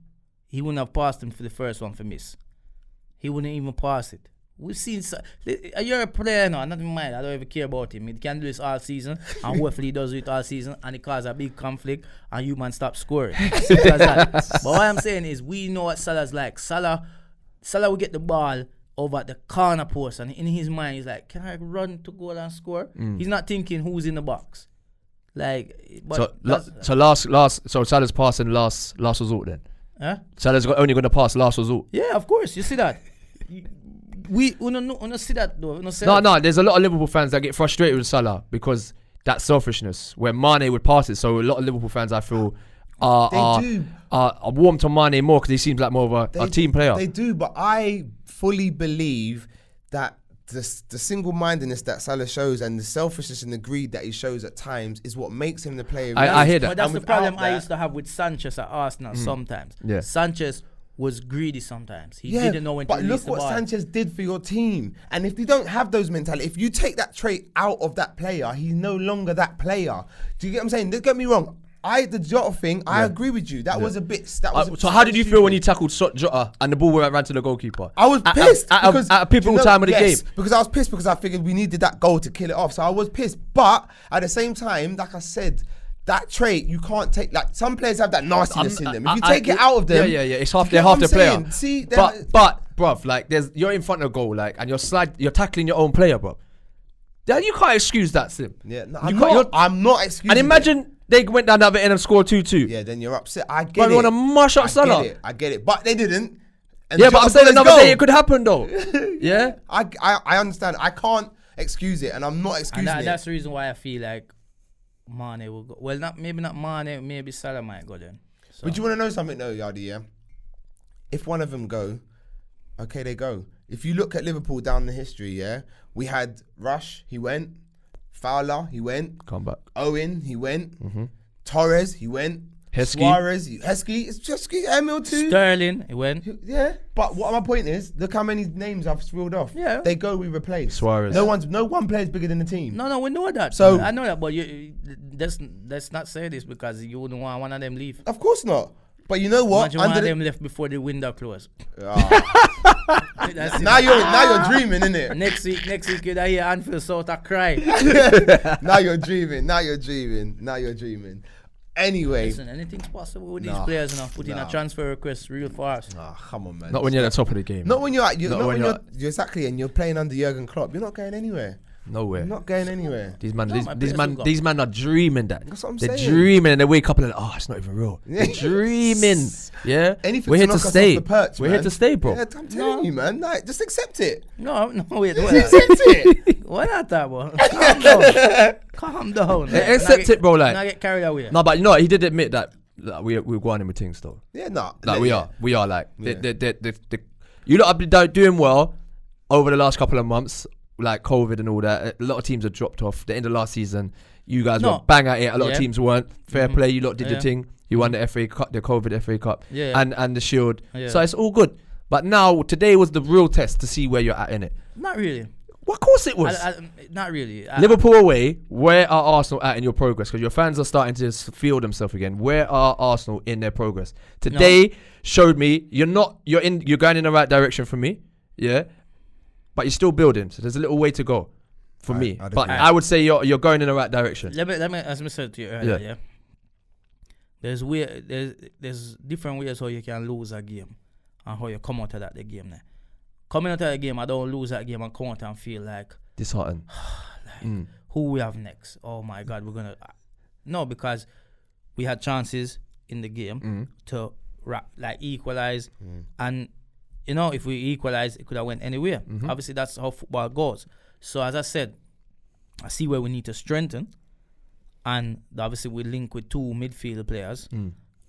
he wouldn't have passed him for the first one for miss. He wouldn't even pass it. We've seen. You're a player now. Not mind. I don't even care about him. He can do this all season, and hopefully he does it all season, and it causes a big conflict, and you man stop scoring. Simple as that. But what I'm saying is, we know what Salah's like. Salah will get the ball over at the corner post, and in his mind, he's like, "Can I run to goal and score?" He's not thinking who's in the box. Like, but So Salah's passing last resort then. huh? Salah's only going to pass last resort. Yeah, of course. You see that. We don't see that though. No. There's a lot of Liverpool fans that get frustrated with Salah because that selfishness where Mane would pass it. So a lot of Liverpool fans, I feel, are warm to Mane more because he seems like more of a team player. They do, but I fully believe that the single-mindedness that Salah shows and the selfishness and the greed that he shows at times is what makes him the player. I hear that. But that's And the problem without I that- used to have with Sanchez at Arsenal sometimes. Yeah. Sanchez was greedy sometimes. He didn't know when to but release look the what ball. Sanchez did for your team. And if you don't have those mentality, if you take that trait out of that player, he's no longer that player. Do you get what I'm saying? Don't get me wrong. The Jota thing, I agree with you. That was a bit. So how did you feel when you tackled Jota and the ball ran to the goalkeeper? I was pissed because at a pivotal time of the game. Because I was pissed because I figured we needed that goal to kill it off. So I was pissed. But at the same time, like I said, that trait you can't take. Like some players have that nastiness in them. If you take it out of them, it's they're half the player. See, but bruv, like you're in front of goal, like, and you're tackling your own player, bro. Then you can't excuse that, Sim. Yeah, no, I'm not excusing. And imagine they went down the other end and scored 2-2. Yeah, then you're upset. I get But it. we want to mush up Salah. I get it. But they didn't. And Yeah, but I'm saying another day it could happen though. Yeah. I understand. I can't excuse it, and I'm not excusing it. That's the reason why I feel like Mane will go. Well, maybe not Mane. Maybe Salah might go then. So. But you want to know something though, Yardie? Yeah. If one of them go, okay, they go. If you look at Liverpool down the history, yeah, we had Rush, he went. Fowler, he went. Come back. Owen, he went. Torres, he went. Heskey. Suarez, Heskey, it's just Emil too. Sterling, he went. Yeah, but what my point is, look how many names I've spilled off. Yeah. They go, we replace. Suarez. No one player is bigger than the team. No, we know that. So- I know that, but let's not say this because you wouldn't want one of them leave. Of course not. But you know what? Imagine one of them left before the window closed. Now you're dreaming, innit? Next week you'd hear Anfield sort of cry. Now you're dreaming. Anyway. Listen, anything's possible with these players now. Put in a transfer request real fast. Come on, man. Not when you're at the top of the game. Not when you're exactly, and you're playing under Jurgen Klopp. You're not going anywhere. Nowhere. You're not going anywhere. These players man are dreaming that. That's what I'm They're saying. dreaming and they wake up and it's not even real. They're dreaming. Yeah. Anything We're here knock to us stay. off the perch, We're here man. to stay, bro. Yeah, I'm telling you, man. Like, just accept it. No, wait. Accept it. Why not that, bro? Calm down. Calm down. Accept it, bro. Like, Not get carried away. no, but you know what? He did admit that we're going in with things though. Yeah, no. Like we are like Yeah. you lot have been doing well over the last couple of months, like COVID and all that. A lot of teams have dropped off. The end of last season, you guys were bang at it. A lot of teams weren't. Fair play, you lot did your thing. You won the FA Cup, the COVID FA Cup, and the Shield. Yeah. So it's all good. But now today was the real test to see where you're at in it. Not really. Well, of course it was. Not really. Liverpool away, where are Arsenal at in your progress? Because your fans are starting to feel themselves again. Where are Arsenal in their progress? Today showed me you're going in the right direction for me, yeah, but you're still building. So there's a little way to go for me. But I would say you're going in the right direction. Let me as I said to you earlier, yeah. There's different ways how you can lose a game and how you come out of the game now. Coming out of the game, I don't lose that game and come out and feel like disheartened. Who we have next? Oh my God, we're gonna no, because we had chances in the game to equalize, and you know if we equalize, it could have went anywhere. Obviously, that's how football goes. So as I said, I see where we need to strengthen, and obviously we link with two midfield players.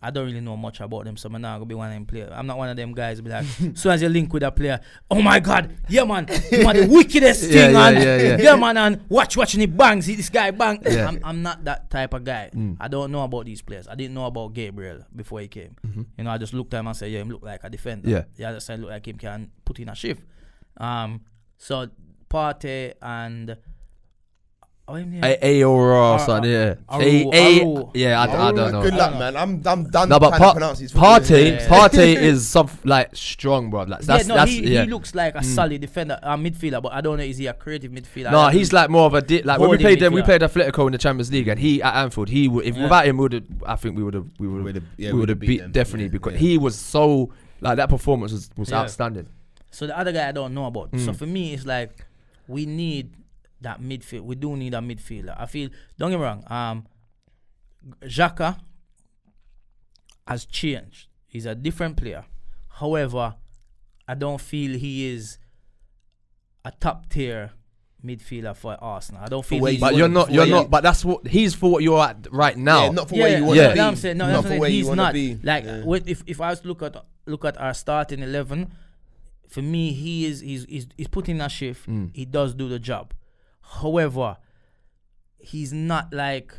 I don't really know much about them, so I'm not gonna be one of them players. I'm not one of them guys who be like, as soon as you link with a player, oh my God, yeah man, you are the wickedest thing, yeah man, and watching it bang, see this guy bang. Yeah. I'm not that type of guy. I don't know about these players. I didn't know about Gabriel before he came. You know, I just looked at him and said, yeah, him look like a defender. Yeah, I just said look like him can put in a shift. So Partey and Aora, son, yeah. I don't know. Good luck, man. I'm done. No, but trying to pronounce these footballers. Partey is some like strong, bro. Like, he looks like a solid defender, a midfielder, but I don't know, is he a creative midfielder? No, he's like more of a like when we played them. We midfielder. played Atletico in the Champions League, and he at Anfield. Without him, I think we would have beat them, definitely because he was so like that performance was outstanding. So the other guy I don't know about. So for me, it's like we need that midfield. We do need a midfielder. I feel, don't get me wrong, Xhaka has changed. He's a different player. However, I don't feel he is a top tier midfielder for Arsenal. I don't feel he's... But you're not. But that's what he's for. What you're at right now. Yeah, not for where you want to be. I'm saying, not for where he's you want to be. Like, if I was to look at our starting 11, for me, he's putting in a shift. He does do the job. However, he's not like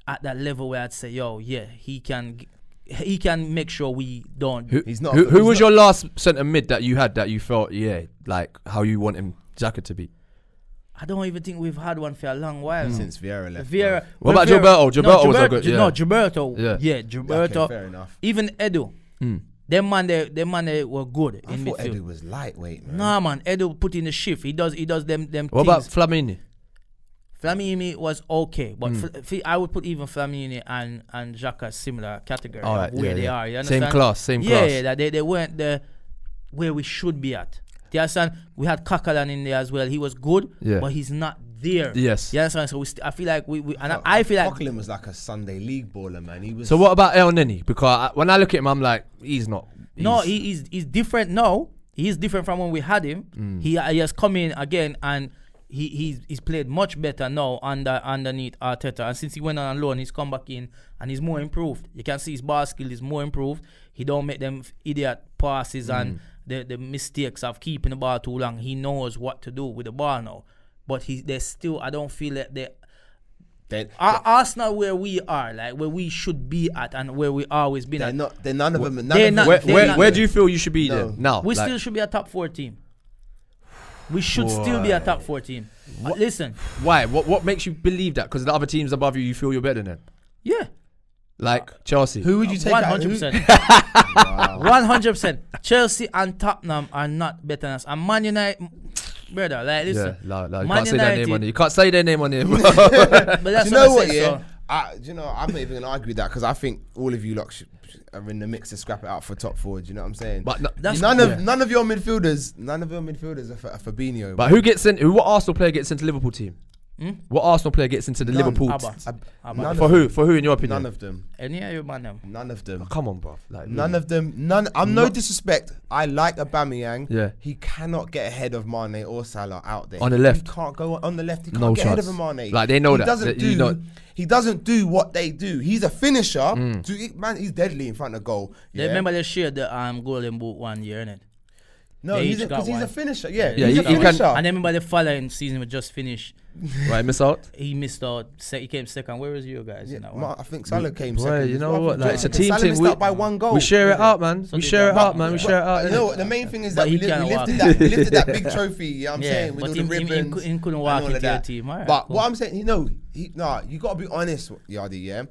at that level where I'd say, he can he can make sure we don't. He's not. Who was your last centre mid that you had that you felt, like how you want him Xhaka to be? I don't even think we've had one for a long while since Vieira left. Vieira. What about Gilberto? Gilberto was a good. Yeah. No, Gilberto. Yeah, Gilberto. Okay, fair enough. Even Edu. Them man they were good I in thought midfield. Edu was lightweight, man. Nah, man, Edu put in the shift. He does them What about Flamini? Flamini was okay, but I would put even Flamini and Xhaka similar category of where they are. You understand? Same class. Yeah, that they weren't where we should be at. You understand? We had Kakalan in there as well. He was good, but he's not there. Yes. You understand? So I feel like I feel like Coquelin was like a Sunday league baller, man. He was. So what about El Neni? Because when I look at him, I'm like, he's not. He's different now. He's different from when we had him. He has come in again and he's played much better now underneath Arteta. And since he went on loan, he's come back in and he's more improved. You can see his ball skill is more improved. He don't make them idiot passes and the mistakes of keeping the ball too long. He knows what to do with the ball now. But there's still, I don't feel that Arsenal where we are, like where we should be at and where we always been at. They're none of them. Where do you feel you should be then? Now we still should be a top 4 team. We should still be a top 4 team. Listen. Why? What makes you believe that? Because the other teams above you feel you're better than? Yeah. Like Chelsea. Who would you take 100%. 100%. Chelsea and Tottenham are not better than us. And Man United, brother, like listen. You can't say their name on it. You can't say their name on it. But that's do you know what? I say, so. I'm not even gonna argue with that because I think all of you lot are in the mix to scrap it out for top forward. You know what I'm saying? But none of your midfielders are Fabinho. But who gets in? What Arsenal player gets into the Liverpool team? What Arsenal player gets into the Liverpool? Abba. For who in your opinion? None of them. Any of you man them? None of them. Oh, come on, bro. Like, None of them. None. I'm no disrespect. I like Aubameyang. Yeah. He cannot get ahead of Mane or Salah out there. On the left. He can't go on the left. He can't No get ahead chance. of a Mane. Like, they know he that. Doesn't he doesn't do what they do. He's a finisher. Man, he's deadly in front of goal. They remember they shared the golden boot one year, innit? No, They he's each got a one. finisher. Yeah, Yeah, he's a he can- finisher. And then remember the following season we just finished. Right, miss out. He missed out. He came second. Where was you guys in that one? I think Salah came Boy, second. you as know well. what? Like, it's a team Salah thing. missed out by one goal. We share it out, man. So We did share it that. out, man. We share it out. You know what? The main thing is But that he we can't walk. lifted that big trophy. You know what I'm saying? With but all the ribbons. he couldn't and walk all of into your that. team. All right, But cool. what I'm saying, you got to be honest, Yardie. Yeah,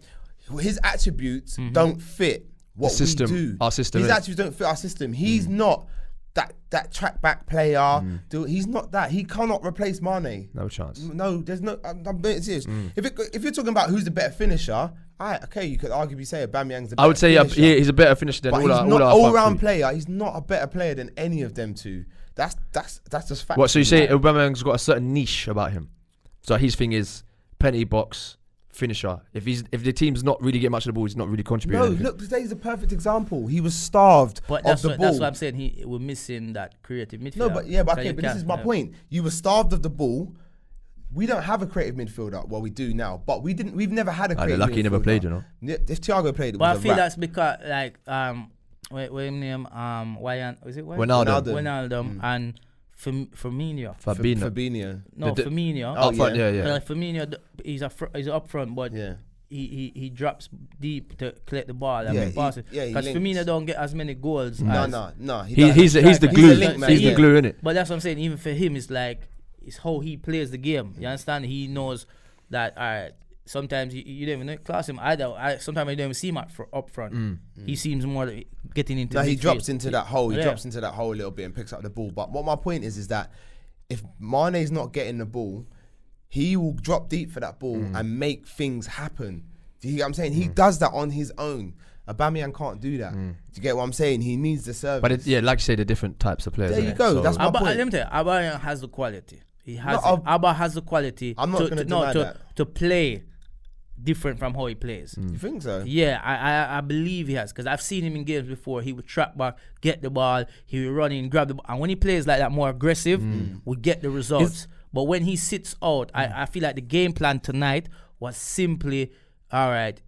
his attributes don't fit what system, we do. our system, His innit? attributes don't fit our system. He's not that track back player. He's not that. He cannot replace Mane. No chance. No, there's no. I'm being serious. If you're talking about who's the better finisher, okay, you could arguably say Aubameyang's the better I would say finisher. he's a better finisher than But all he's our not all our all-round front three. player. He's not a better player than any of them two. That's just fact. What? So you say Aubameyang's got a certain niche about him? So his thing is penalty box finisher. If the team's not really getting much of the ball, he's not really contributing. No, anything. look, today's a perfect example. He was starved But of that's the what, ball. that's what I'm saying. We're missing that creative midfielder. No, but So you but this is can't, my yeah. point. You were starved of the ball. We don't have a creative midfielder. Well, we do now, but we've never had a they're creative lucky he never midfielder. played, you know. Yeah, if Thiago played, it But I was a feel wrap. that's because what his name is it what? Ronaldo. Wijnaldum and Firmino. Fabinho. No, Firmino. Oh, Up front, yeah. Firmino, he's up front, but Yeah. he drops deep to collect the ball and Yeah, pass it. he Because links. Firmino don't get as many goals. No. He's the He's glue. a link man, He's the yeah. glue, innit? But that's what I'm saying. Even for him, it's like it's how he plays the game. You understand? He knows that. All right. Sometimes you don't even class him either. Sometimes you don't even see him up front. He seems more like getting into. No, he midfield. drops into that hole. He Yeah. drops into that hole a little bit and picks up the ball. But what my point is that if Mane's not getting the ball, he will drop deep for that ball and make things happen. Do you get what I'm saying? He does that on his own. Aubameyang can't do that. Do you get what I'm saying? He needs the service. But like you say, they're different types of players. There you innit? go, So- that's my point. Let me tell you, Abba has the quality. He has. No, Abba has the quality. I'm not gonna deny that. To play different from how he plays. You think so? Yeah, I believe he has because I've seen him in games before. He would track back, get the ball, he would run in, grab the ball, and when he plays like that, more aggressive, we get the results. But when he sits out, I feel like the game plan tonight was simply, all right,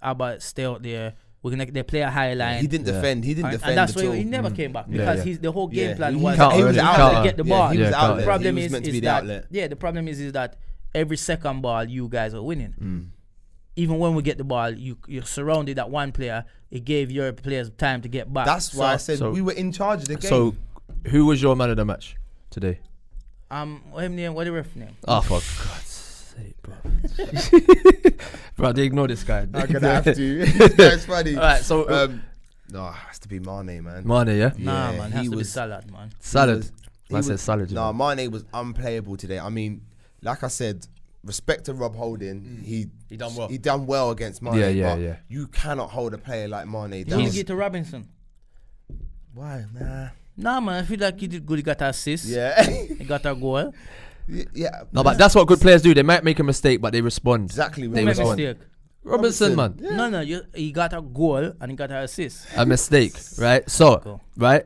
Abba, stay out there. They play a high line. He didn't defend. He didn't defend And that's at why all. he never came back because the whole game Yeah, plan he was can't- he was he out had to there. get the Yeah, ball. he was Yeah, out can't- there. The problem He was is meant to be the that outlet. the problem is that every second ball you guys are winning. even when we get the ball, you're surrounded at one player. It gave your players time to get back. That's why I said we were in charge of the game. So, who was your man of the match today? What the ref name? Oh, for God's sake, bro. Bro, they ignore this guy. I'm gonna have to. That's funny. All right, so no, it has to be Mane, man. Mane, yeah. Nah, Yeah, man, it has he to be was- Salad, man. Salad. He I was- said salad. You No, know. Mane was unplayable today. I mean, like I said, respect to Rob Holding. He done well. He done well against Mane. Yeah, but yeah. You cannot hold a player like Mane He down. didn't get to Robinson. Why? Nah. Nah, man, I feel like he did good. He got an assist. Yeah. He got a goal. Yeah. No, but that's what good players do. They might make a mistake, but they respond. Exactly. They Make respond. mistake. Robinson, man. No, he got a goal and he got an assist. A mistake, right? So, Cool. right,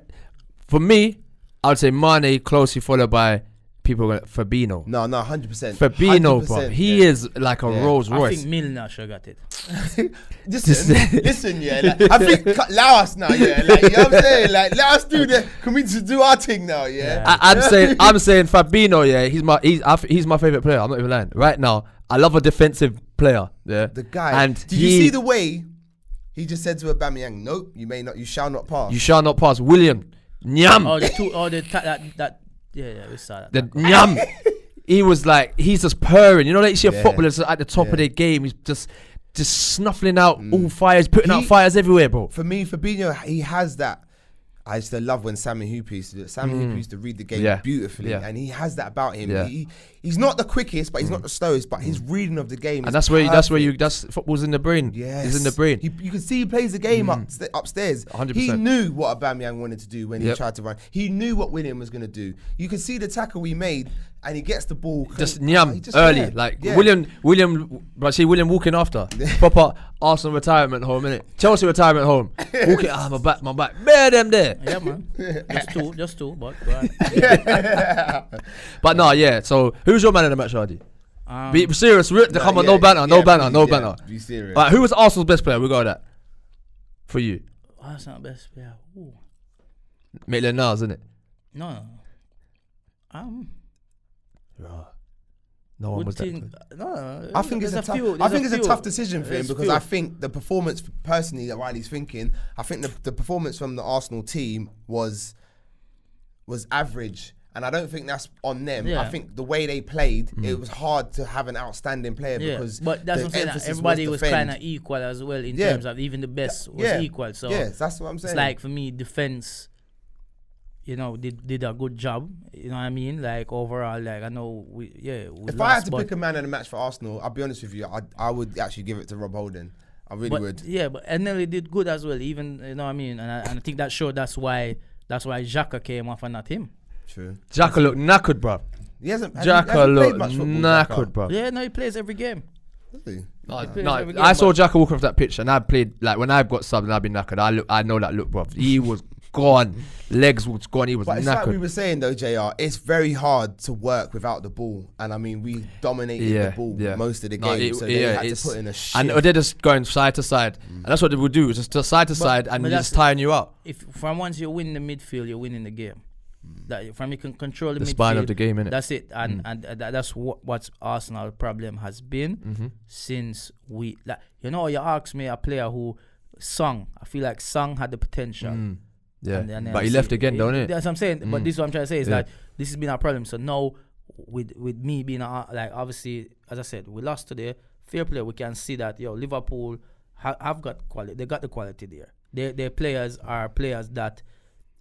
for me, I would say Mane closely followed by people like Fabinho. No, 100%. Fabinho, bro, 100%, he yeah. is like a Yeah. Rolls I Royce. think Milner should have got it. Listen, yeah. Like, I think allow us now, yeah. Like, you know what I'm saying? Like, let us can we just do our thing now, yeah? I'm saying Fabinho, yeah. He's my favorite player. I'm not even lying. Right now, I love a defensive player. Yeah, The guy. And did you see the way he just said to Aubameyang, "Nope, you shall not pass." You shall not pass, William. Nyam. We saw that. The nyam. He was like, he's just purring. You know, like you see a Yeah. footballer at the top of their game. He's just snuffling out all fires, putting out He- fires everywhere, bro. For me, Fabinho, he has that. I used to love when Sammy Hooper used to do it. Sammy Hooper used to read the game Yeah. beautifully, Yeah. and he has that about him. Yeah. He's not the quickest, but he's not the slowest. But his reading of the game, And is that's football's in the brain. Yes. It's in the brain. You can see he plays the game upstairs. 100%. He knew what Aubameyang wanted to do when he Yep. tried to run. He knew what William was going to do. You can see the tackle we made, and he gets the ball. Just he nyam just- early. yeah, Like yeah. William, but see William walking after. Proper Arsenal retirement home, innit? Chelsea retirement home. Walking, my back. Bear them there. Yeah, man. just two, but go ahead. But no, yeah. So who's your man in the match, Yardie? Be serious. Come on, yeah, no banter, no yeah, banter, please, no yeah, banter. Be serious. Who was Arsenal's best player? We got that. For you. That's not best player. Ooh. Maitland-Niles, isn't it? No. No one Would was that. think, no. I think it's a tough. few, I think there's it's a tough decision for him There's because few. I think the performance personally that Riley's thinking. I think the performance from the Arsenal team was average, and I don't think that's on them. Yeah. I think the way they played, it was hard to have an outstanding player Yeah, because. but that's the what I'm saying. emphasis Everybody was defend. kind of equal as well in Yeah. terms of even the best was Yeah. equal. So yes, that's what I'm saying. it's like for me, defense, did a good job. You know what I mean? Like overall, like I know we if lost, I had to but, pick a man in the match for Arsenal, I'll be honest with you, I would actually give it to Rob Holding. I really but would. yeah, but Nelly did good as well. Even you know what I mean, and I think that showed that's why Xhaka came off and not him. True. Xhaka looked knackered, bro. He hasn't Xhaka played looked much football, knackered, bro. Yeah, no, he plays every game. Really? I saw Xhaka walking off that pitch, and I played like when I've got subbed and I've been knackered. I know that look, bro. He was gone, legs was gone. He was But it's like we knackered. were saying though, JR, it's very hard to work without the ball. And I mean, we dominated the ball most of the game. So they had to put in a shift. And they're just going side to side. And that's what they would do, just to side to side and but just that's- tying you out. If from once you win the midfield, you're winning the game. That from you can control the The midfield, spine of the game, innit? That's it, and that's what Arsenal problem has been since we. Like, you asked me a player who Song. I feel like Song had the potential. Yeah, And but he left again, don't it? That's what I'm saying. But this is what I'm trying to say is that this has been our problem. So now, with me being like obviously, as I said, we lost today. Fair play. We can see that Liverpool have got quality. They got the quality there. Their players are players that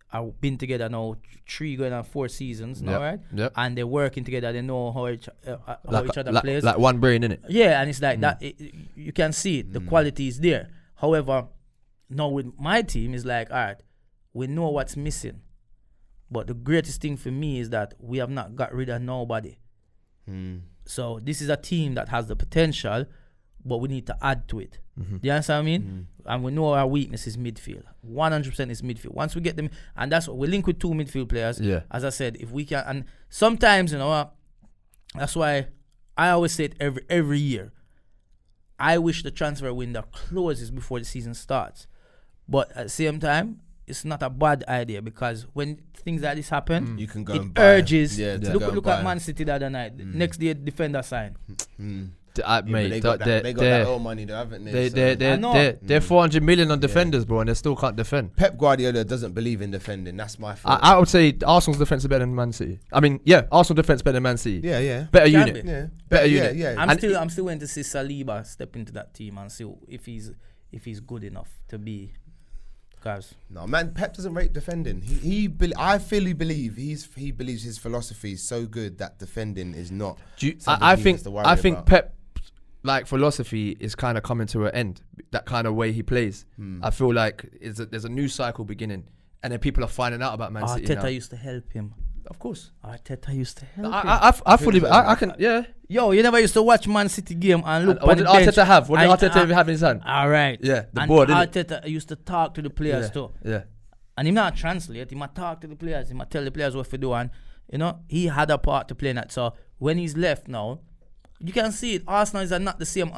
have been together now 3 going on 4 seasons now, Yep, right? yep. And they're working together. They know how each other plays. Like one brain, innit? Yeah, and it's like that. You can see it. The quality is there. However, now with my team, it's like, all right, we know what's missing. But the greatest thing for me is that we have not got rid of nobody. So this is a team that has the potential, but we need to add to it. Do you understand what I mean? And we know our weakness is midfield. 100% is midfield. Once we get them, and that's what we link with 2 midfield players. Yeah. As I said, if we can, and sometimes that's why I always say it every year. I wish the transfer window closes before the season starts, but at the same time, it's not a bad idea because when things like this happen, You can go it and buy. urges. Yeah, to go and look buy. at Man City the other night. Next day, defender sign. Mate, they got that oil money, though, haven't they? They're 400 million on defenders, bro, and they still can't defend. Pep Guardiola doesn't believe in defending. That's my fault. I would say Arsenal's defense is better than Man City. I mean, yeah, Arsenal defense better than Man City. Yeah. Better Can unit. be. Yeah. Better Yeah, unit. yeah. I'm still waiting to see Saliba step into that team and see if he's good enough to be. Guys, No, man, Pep doesn't rate defending. I fully believe he believes his philosophy is so good that defending is not. I think Pep like philosophy is kind of coming to an end. That kind of way he plays. I feel like there's a new cycle beginning, and then people are finding out about Man City now. Arteta used to help him. Of course. Arteta used to help him. I can, yeah. Yo, you never used to watch Man City game and look. What did Arteta have? What did Arteta have in his hand? All right. Yeah, the and board. Arteta used to talk to the players too. Yeah. And he not translate. He might talk to the players. He might tell the players what to do. And he had a part to play in that. So when he's left now, you can see it. Arsenal is not the same.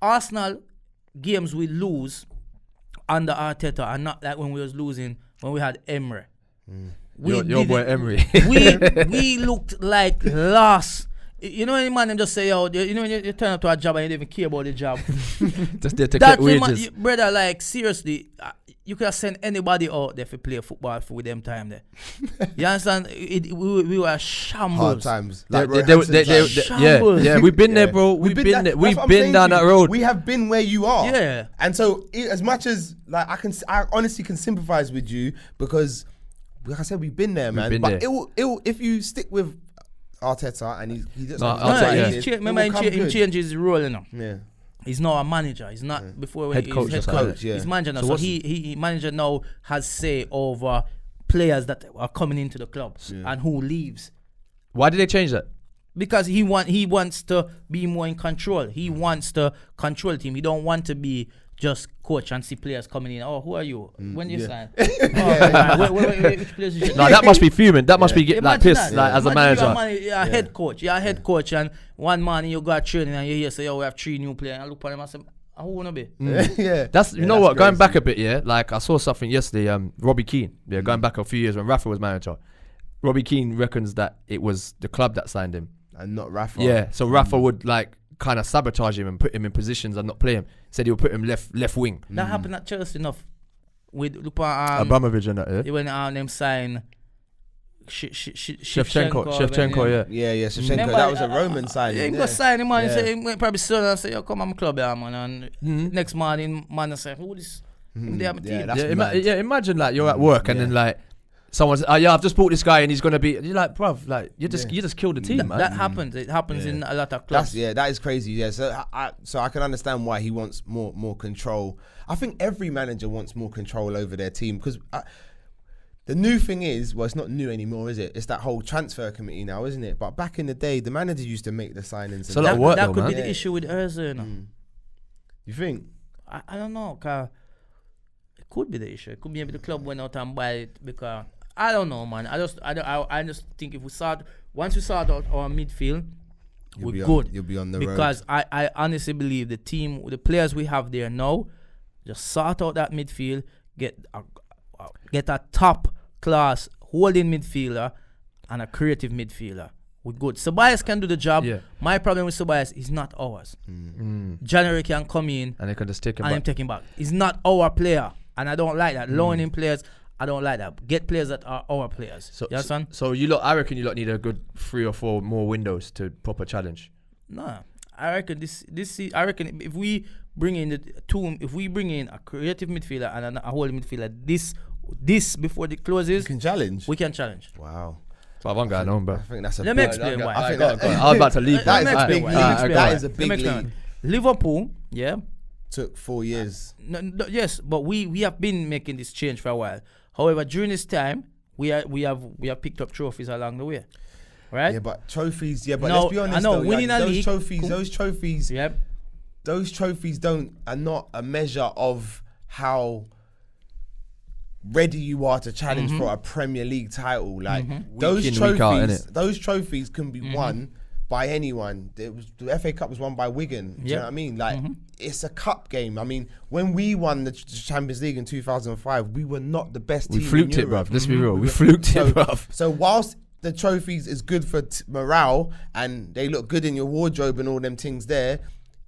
Arsenal games we lose under Arteta are not like when we was losing when we had Emery. Your boy Emery. we looked like lost. You know, any man them just say, "Oh, when you turn up to a job and you don't even care about the job." Just there to get wages. Brother, like seriously, you could have sent anybody out there to play football with them time there. You understand? We were shambles. Hard times. Yeah, Shambles. we've been there, bro. We've been there. We've been down that road. We have been where you are. Yeah. And so, as much as like I honestly can sympathize with you because, like I said, we've been there, man. been But there. it will if you stick with Arteta and he just Remember, he changes his role, Yeah. He's now a manager. He's not before when Head he's coach, head that's coach. right. Yeah. He's manager now. So So, what's- he manager now has say over players that are coming into the club and who leaves. Why did they change that? Because he wants to be more in control. He wants to control the team. He don't want to be just coach and see players coming in. Oh, who are you? When you sign? Which players you No, that must be fuming. That must be like Imagine pissed. that. Like as a Imagine manager. you're a head coach. You're a head coach, and one man you got training, and you hear say, "Oh, we have 3 new players." And I look at him and say, "Who wanna be?" Yeah. That's you know that's what. Going crazy. back a bit, yeah. Like I saw something yesterday. Robbie Keane. Yeah, going back a few years when Rafa was manager. Robbie Keane reckons that it was the club that signed him. And not Rafa. Yeah, so Rafa would like kind of sabotage him and put him in positions and not play him. Said he would put him left wing. That happened at Chelsea enough. With Lupa, Abramovich and that. Yeah. when them sign Shevchenko, yeah. Yeah, Shevchenko. Remember, That was a Roman signing. He Yeah. go sign him, man. Yeah. He say, he probably stood and say, "Yo, come on, my club, yeah, man." And next morning, man, say, "Who this?" They have a Yeah, team. that's mad. Imagine like you're at work and then like someone's, I've just bought this guy and he's gonna be. You're like, bruv, like you just killed the team, man. That happens. It happens in a lot of clubs. That is crazy. Yeah, so I can understand why he wants more control. I think every manager wants more control over their team because the new thing is, well, it's not new anymore, is it? It's that whole transfer committee now, isn't it? But back in the day, the manager used to make the signings. It's a lot of work, that though, could man. be the issue with Ozil, you know. You think? I don't know, cause it could be the issue. It could be maybe the club went out and buy it because I don't know, man. I just think if once we sort out our midfield, we're good. You'll be on the road. Because I honestly believe the team, the players we have there now, just sort out that midfield, get a top class holding midfielder and a creative midfielder. We're good. Ceballos can do the job. Yeah. My problem with Ceballos is not ours. January can come in And they can just take him and him back. take him back. He's not our player, and I don't like that. Loaning players, I don't like that. Get players that are our players. So, you understand? so I reckon you lot need a good 3 or 4 more windows to proper challenge. No, I reckon I reckon if we bring in a creative midfielder and a holding midfielder, this before the closes, you can challenge. we can challenge. Wow. So I'm going home, bro. I think that's a Let me big- explain why. I think Go on. I was about to leave. That is Let a me big explain lead. why. Let me That explain is a why. big Let me explain lead. why. Liverpool, yeah. Took 4 years. No, yes, but we have been making this change for a while. However, during this time, we have picked up trophies along the way, right? Yeah, but trophies. Yeah, but No, let's be honest. I know, though, winning a those league- trophies. Yep. Those trophies are not a measure of how ready you are to challenge for a Premier League title. Like those Week in, week out, trophies, innit? those trophies can be won by anyone. The FA Cup was won by Wigan. Do you Yep. know what I mean? Like it's a cup game. I mean, when we won the Champions League in 2005, we were not the best We team. fluked in it, Europe. bruv. Let's be real. We fluked it, bruv. So whilst the trophies is good for morale and they look good in your wardrobe and all them things there,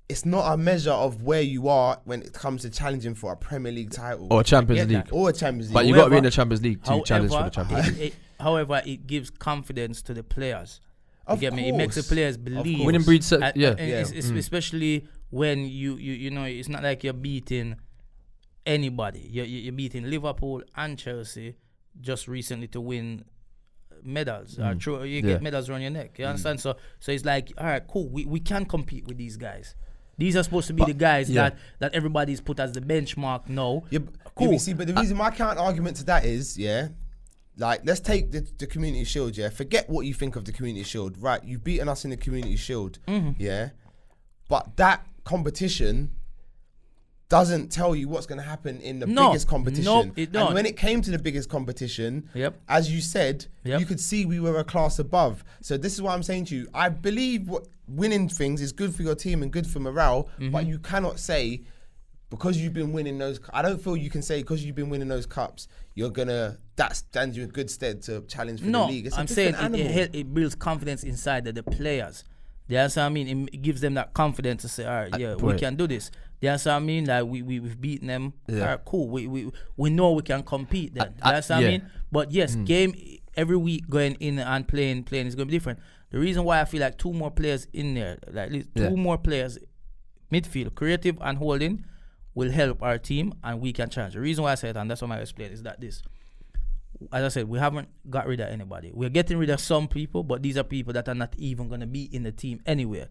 it's not a measure of where you are when it comes to challenging for a Premier League title Or a Champions League. or a Champions League. But you got to be in the Champions League to challenge for the Champions League. However, it gives confidence to the players. You Of get me? It makes the course. players believe. Winning breed, And especially when you know, it's not like you're beating anybody. You're beating Liverpool and Chelsea just recently to win medals. You get medals around your neck. You understand? So it's like, all right, cool. We can compete with these guys. These are supposed to be the guys that everybody's put as the benchmark now. Yeah, Cool. Yeah, but the reason my counter argument to that is, like, let's take the Community Shield, Forget what you think of the Community Shield, right? You've beaten us in the Community Shield, But that competition doesn't tell you what's going to happen in the biggest competition. No, it don't. And when it came to the biggest competition, as you said, you could see we were a class above. So this is what I'm saying to you. I believe winning things is good for your team and good for morale, but you cannot say, because you've been winning those, I don't feel you can say because you've been winning those cups, that stands you in good stead to challenge for the league. It's I'm saying it builds confidence inside the players. That's what I mean. It gives them that confidence to say, all right, we can do this. That's what I mean. Like we've beaten them. All right, cool. We know we can compete then. That's what I mean. But yes, game every week going in and playing is going to be different. The reason why I feel like two more players in there, like two more players, midfield, creative and holding, will help our team and we can challenge. The reason why I said, and that's what I explain, is that this. As I said, we haven't got rid of anybody. We're getting rid of some people, but these are people that are not even going to be in the team anywhere.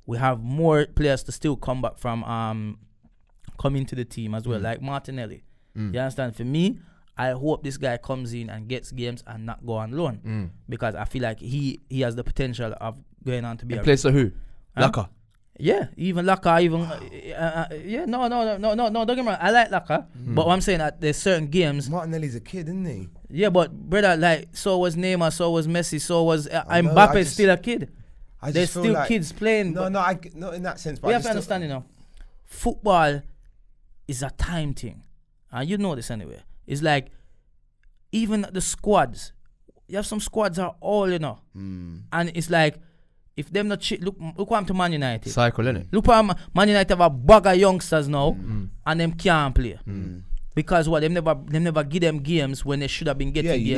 We have more players to still come back from coming to the team as well, like Martinelli. You understand? For me, I hope this guy comes in and gets games and not go on loan because I feel like he has the potential of going on to be a place of who? Laka. Yeah, even Laka, no, don't get me wrong. I like Laka, but what I'm saying that there's certain games. Martinelli's a kid, isn't he? Yeah, but brother, like, so was Neymar, so was Messi, so was Mbappe, still a kid. There's still like kids playing. Not in that sense. But you have to understand, football is a time thing, and you know this anyway. It's like even the squads. You have some squads are all and it's like. If them not look what happened to Man United. Cycle, innit? Look what Man United have a bag of youngsters now and them can't play. Because what? Them never give them games when they should have been getting games. You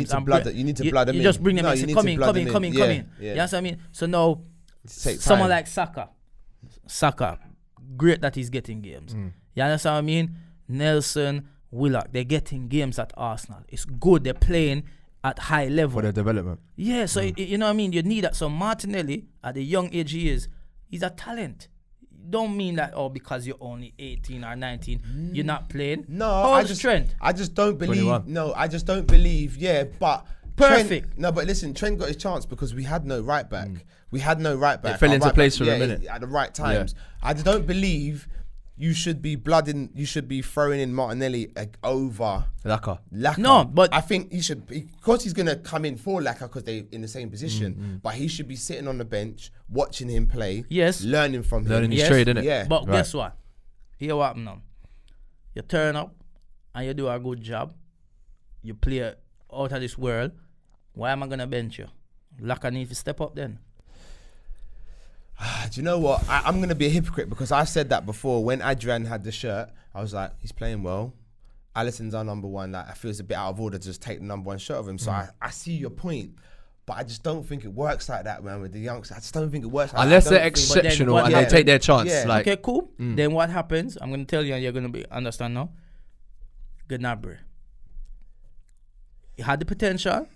need to blood them in. You just bring them in and say, come in. Yeah. You know what I mean? So now, someone like Saka, great that he's getting games. You understand what I mean? Nelson, Willock, they're getting games at Arsenal. It's good, they're playing at high level. For their development. Yeah, so you know what I mean? You need that. So Martinelli, at the young age he is, he's a talent. Don't mean that, because you're only 18 or 19, you're not playing. No, Trent? I just don't believe. 21. No, I just don't believe. Yeah, but perfect. But listen, Trent got his chance because we had no right back. We had no right back. It fell into place for a minute at the right times. I just don't believe you should be throwing in Martinelli over Laka. No, but I think he should. Of course, he's gonna come in for Laka because they're in the same position. But he should be sitting on the bench, watching him play. Yes, learning from him. Learning his trade, innit? Yeah. But guess what? Here what happen now? You turn up and you do a good job. You play out of this world. Why am I gonna bench you? Laka need to step up then. Do you know what? I'm going to be a hypocrite because I've said that before. When Adrian had the shirt, I was like, he's playing well. Alisson's our number one. Like, I feel it's a bit out of order to just take the number one shirt of him. So I see your point. But I just don't think it works like that, man, with the youngsters. I just don't think it works like Unless that. they're exceptional and they take their chance. Yeah. Like, okay, cool. Then what happens? I'm going to tell you and you're going to understand now. Gnabry. He had the potential.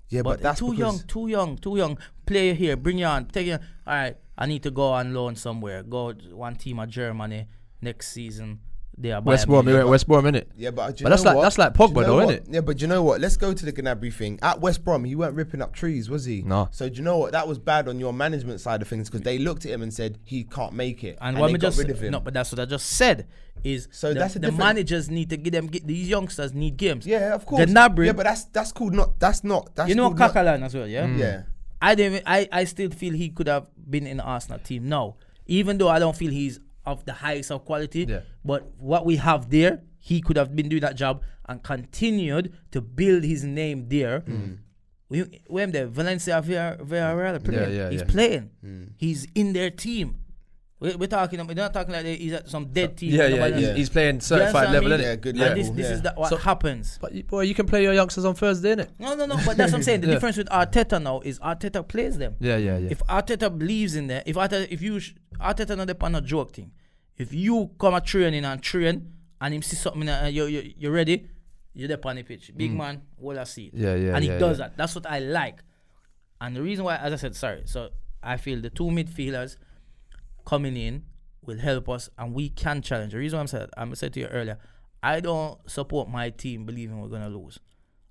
Yeah, but that's too young. Play here, bring you on. Take you. All right, I need to go on loan somewhere. Go one team of Germany next season. They are West Brom, innit? Yeah, but that's like Pogba, though, innit? Yeah, but do you know what? Let's go to the Gnabry thing. At West Brom, he weren't ripping up trees, was he? No. So do you know what? That was bad on your management side of things because they looked at him and said he can't make it, and they got rid of him. No, but that's what I just said. Is so that's the managers need to these youngsters need games. Yeah, of course. Gnabry. Yeah, but that's cool. That's you know Kakalan as well, yeah. Yeah. I still feel he could have been in the Arsenal team now, even though I don't feel he's of the highest of quality. Yeah. But what we have there, he could have been doing that job and continued to build his name there when the Valencia Villarreal playing. Yeah, He's yeah. playing. He's in their team. We're talking. We're not talking like he's at some dead team. Yeah, Nobody knows. yeah. He's playing Do you certified understand level, me? innit? Yeah, good And level. this is what So- happens. But boy, you can play your youngsters on Thursday, innit? No. But that's what I'm saying. The Yeah. difference with Arteta now is Arteta plays them. Yeah. If Arteta believes in there, Arteta not depend on a joke thing. If you come a training and him see something and you're ready, you're there on the pitch. Big man, will I see it? Yeah, And he yeah, does yeah. that. That's what I like. And the reason why, as I said, so I feel the two midfielders coming in will help us and we can challenge. The reason why I'm said to you earlier, I don't support my team believing we're gonna lose.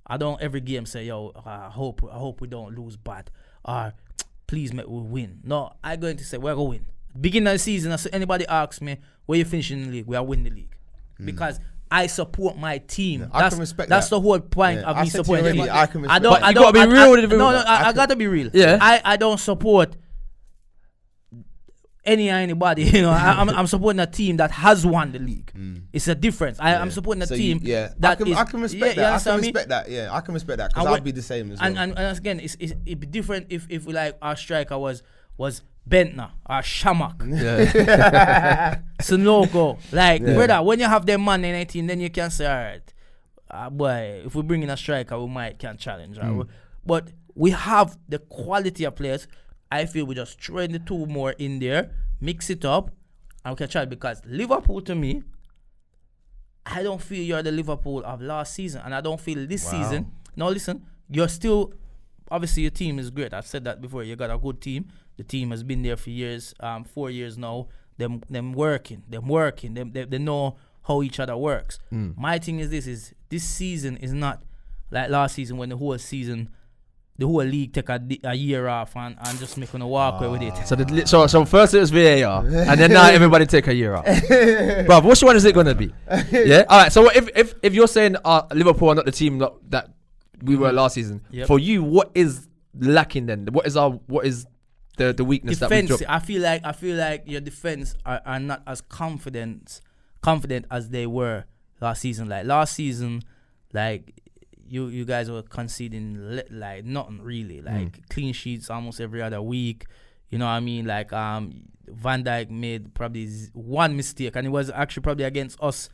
I don't every game say, yo, I hope we don't lose bad. Or please make we win. No, I'm going to say we're gonna win. Beginning of the season, if anybody asks me where you finish in the league, we are winning the league. Because I support my team. I can respect that's that. the whole point Yeah, of I me said to you supporting already, the team. I can respect don't. that. I You don't. gotta be real with everyone. No, I gotta be real. Yeah. I don't support anybody. You know, I'm supporting a team that has won the league. It's a difference. I'm supporting a So team. yeah, that I can respect you that. I understand can me? respect that. Yeah, I can respect that because And I'd be the same as well. And again, it'd be different if we like our striker was Bentner or Shamak. Yeah. Sunogo. Like, brother, when you have them man in 18, then you can say, all right, boy, if we bring in a striker, we can challenge. Right? But we have the quality of players. I feel we just throw in the two more in there, mix it up, and we can try. Because Liverpool, to me, I don't feel you're the Liverpool of last season, and I don't feel this season. No, listen, you're still, obviously your team is great. I've said that before. You got a good team. The team has been there for years, 4 years now. Them working. They know how each other works. My thing is this season is not like last season when the whole league take a year off and just making a walk away with it. So first it was VAR, and then now everybody take a year off. Bruv, which one is it gonna be? Yeah. All right. So if you're saying Liverpool are not the team that we were last season, for you, what is lacking then? What is the weakness that we Defense. dropped? I feel like your defense are not as confident as they were last season. Like last season, like you guys were conceding like nothing really. Like clean sheets almost every other week. You know what I mean? Like Van Dijk made probably one mistake, and it was actually probably against us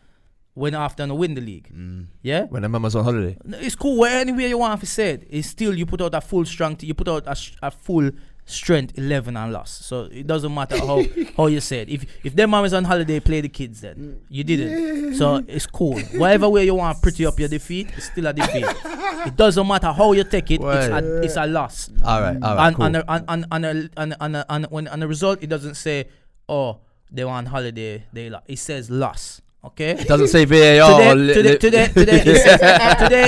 when after to win the league. Yeah. When the man was on holiday. It's cool. Where anywhere you want to say it, it's still you put out a full strength. You put out a full strength 11 and lost. So it doesn't matter how you say it. If them man is on holiday, play the kids then. You didn't. So it's cool. Whatever way you want to pretty up your defeat, it's still a defeat. It doesn't matter how you take it. It's a loss. All right. And Cool. on the result, it doesn't say, oh, they were on holiday. They lost. It says loss. Okay. It doesn't say VAR. Today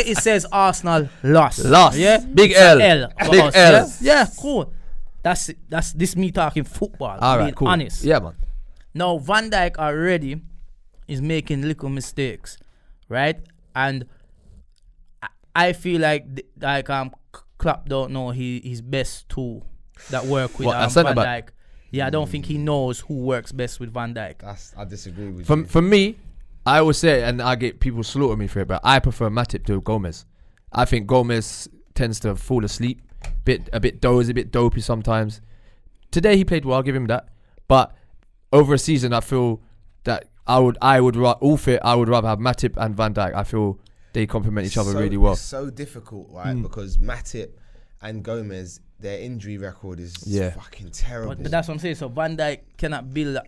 it says Arsenal lost. Yeah. Big It's L. a L. for Big us, L. Yeah, cool. That's this me talking football. All being right. Cool. honest. Yeah, man. Now Van Dijk already is making little mistakes, right? And I feel like Klopp don't know his best tool that work with Van Dijk. Yeah, I don't think he knows who works best with Van Dijk. I disagree with you. For me, I always say, and I get people slaughter me for it, but I prefer Matip to Gomez. I think Gomez tends to fall asleep, a bit dozy, a bit dopey sometimes. Today he played well, I'll give him that. But over a season, I feel that I would rather have Matip and Van Dijk. I feel they complement each other really well. It's so difficult, right? Because Matip and Gomez, their injury record is fucking terrible. But that's what I'm saying. So Van Dijk cannot build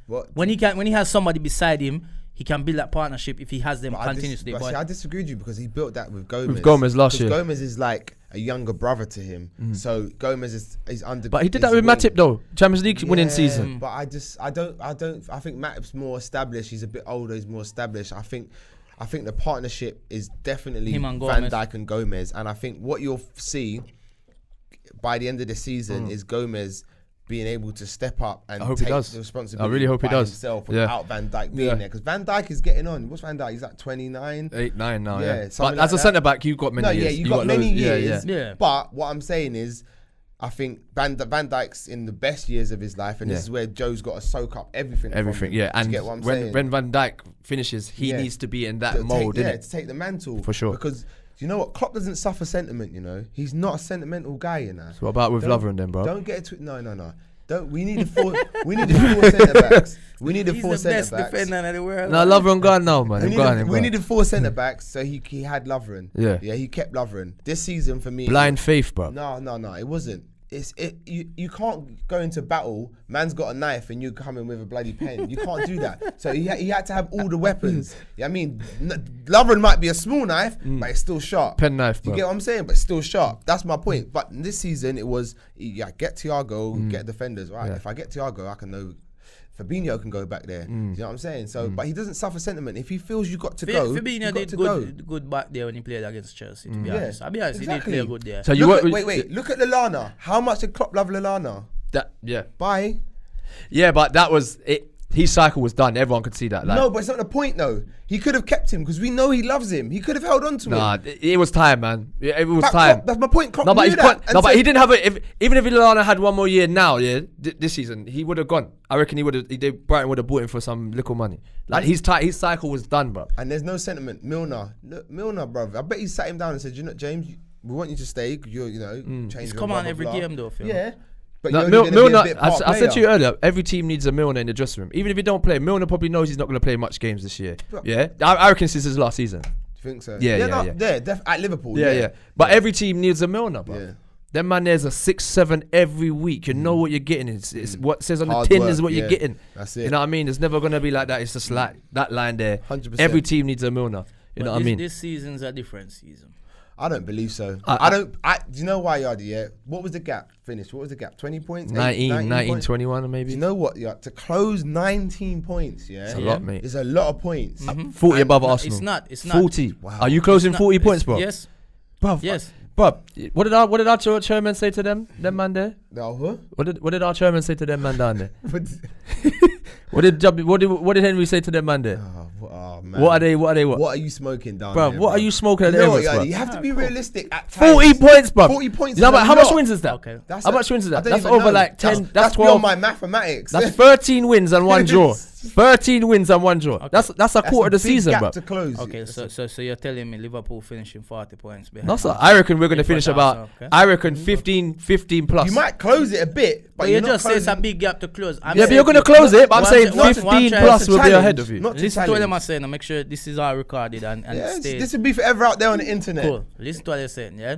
What? when he has somebody beside him, he can build that partnership if he has them continuously. I disagree with you because he built that with Gomez. With Gomez last year. Gomez is like a younger brother to him. So Gomez is under. But he did that with Matip though. Champions League winning season. But I think Matip's more established. He's a bit older. He's more established. I think the partnership is definitely Him and Van Gomez. Dijk and Gomez. And I think what you'll see by the end of the season is Gomez being able to step up and I hope he take does. the responsibility I really hope he by does. himself Yeah. without Van Dijk being there. Because Van Dijk is getting on. What's Van Dijk? He's like 29. 8, 9 now, Yeah, yeah. But something as like a that. centre back, you've got many years. You got many years. Yeah. But what I'm saying is, I think Van Dijk's in the best years of his life, and this is where Joe's got to soak up everything. from him. Yeah. Do And you get what I'm when saying? Van Dijk finishes, he Yeah. needs to be in that to mode, take, innit? to take the mantle For sure. Because you know what? Klopp doesn't suffer sentiment, you know. He's not a sentimental guy, you know. So what about with Lovren then, bro? Don't get it. No. Don't. We need four centre backs. We needed He's four the centre best backs. defender in the world. No, Lovren gone now, man. We needed four centre backs, so he had Lovren. Yeah. Yeah, he kept Lovren. This season for me. Blind faith, bro. No, it wasn't. You can't go into battle. Man's got a knife and you come in with a bloody pen. You can't do that. So he had to have all the weapons. Yeah, I mean, Lovren might be a small knife, but it's still sharp. Pen knife, bro. You get what I'm saying? But still sharp. That's my point. But this season it was get Thiago, get defenders. Right. If I get Thiago, I can know. Fabinho can go back there. You know what I'm saying? So, but he doesn't suffer sentiment. If he feels you got to go, Fabinho did good back there when he played against Chelsea. To be honest, I'll be honest, exactly. he did play good there. So wait. Look at Lallana. How much did Klopp love Lallana? Bye. Yeah, but that was it. His cycle was done. Everyone could see that. Like, No, but it's not the point though. He could have kept him because we know he loves him. He could have held on to him. Nah, it was time, man. It was time. That's my point. Klopp No, but knew that and but said- he didn't have it. Even if Lallana had one more year now, this season, he would have gone. I reckon Brighton would have bought him for some little money. Like his cycle was done, bro. And there's no sentiment. Milner, bruv. I bet he sat him down and said, "You know, James, we want you to stay. Change. He's come on every game though, Phil. Yeah. But No, you're only gonna be a Milner, bit part I said to player. you earlier, every team needs a Milner in the dressing room. Even if he don't play, Milner probably knows he's not going to play much games this year. Yeah, I reckon since his last season. Do you think so? Yeah. At Liverpool. Yeah. But every team needs a Milner, bro. Yeah. Them man, there's a 6-7 every week. You know what you're getting. It's what says on Hard the tin work, is what you're yeah. getting. That's it. You know what I mean? It's never going to be like that. It's just like that line there. 100%. Every team needs a Milner. You know what I mean? This season's a different season. I don't believe so. Do you know why, Yardie? Yeah. What was the gap? Finished. What was the gap? 20 points? 19, points? 21 maybe. Do you know what? Yeah, to close 19 points, yeah, It's a lot, mate. It's a lot of points. 40 above No, Arsenal. It's not. 40. Wow. Are you closing 40 points, bro? Yes. Bruv, Yes. Bruv, what did our chairman say to them man there? No, huh? What did our chairman say to them man down there? But- What did Henry say to them man there? Oh, man. What are they? What are you smoking down Bruv, there, what are you smoking at You the know what, Emirates, Yardie? bruv? You have to be realistic at times. 40 points, bruv. 40 points You know is a how much lot. wins is that? Okay. That's How much wins is I that? don't That's even over know. like 10. That's beyond 12. my mathematics. That's 13 wins and one draw. 13 wins and one draw. That's a quarter of the season, gap bro. to close. Okay, so you're telling me Liverpool finishing 40 points behind? That's I reckon we're gonna finish about. Okay. I reckon 15 plus. You might close it a bit, but But you're you not just say it's a closing- big gap to close. Yeah, but you're gonna close it. But I'm saying 15 plus will be ahead of you. Not to Listen to what challenge. I'm saying and make sure this is all recorded and Yeah, it stays. this will be forever out there on the internet. Cool. Listen to what they're saying, yeah?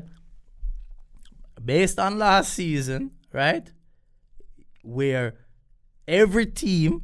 Based on last season, right? Where every team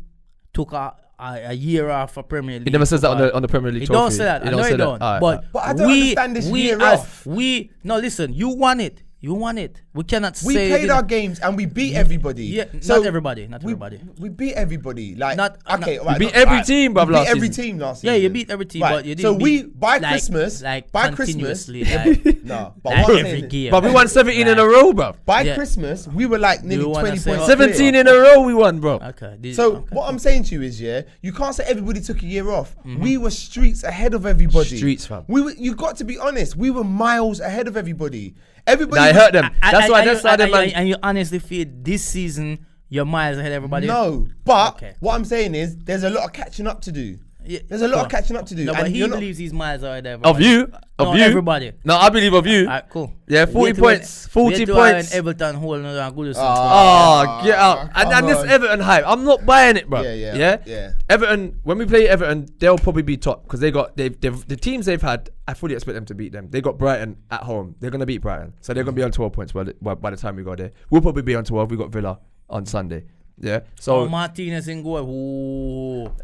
took a year off for Premier League. He never says that on the Premier League He trophy. don't say that. I know he don't. Alright, But I don't understand this year off. No, listen. You won it. You won it. We cannot We say played our games and we beat everybody. Yeah, So not everybody. Not we, everybody. We beat everybody. Like Not- okay, not- right, You beat not- every right. team, bruv, We last beat every season. team last Yeah, season. you beat every team, Right. but you didn't So we beat, by like, Christmas, like by Christmas, continuously, like, no, but like what I'm every saying- game. But we won 17 in a row, bro. by Yeah. Christmas we were like nearly you wanna 20 say points. what? 17 clear. in a row we won, bro. Okay. So okay. what I'm saying to you is, yeah, you can't say everybody took a year off. We were streets ahead of everybody. Streets, fam. You got to be honest. We were miles ahead of everybody. Everybody. Nah, it hurt them. That's why them man. And you honestly feel this season you're miles ahead of everybody? No, but Okay. what I'm saying is there's a lot of catching up to do. Yeah, There's a lot cool. of catching up to do. No, and but he you're not- believes he's miles ahead of Of everybody. you, No, everybody. No, I believe of you. Alright, cool. Yeah, 40 points, 40 points. And Everton holding on good. Oh, get out. And come this on. Everton hype. I'm not buying it, bro. Yeah. Everton, when we play Everton, they'll probably be top because the teams they've had, I fully expect them to beat them. They got Brighton at home. They're going to beat Brighton. So they're going to be on 12 points by the time we go there. We'll probably be on 12. We got Villa on Sunday. Yeah. So Martinez in goal.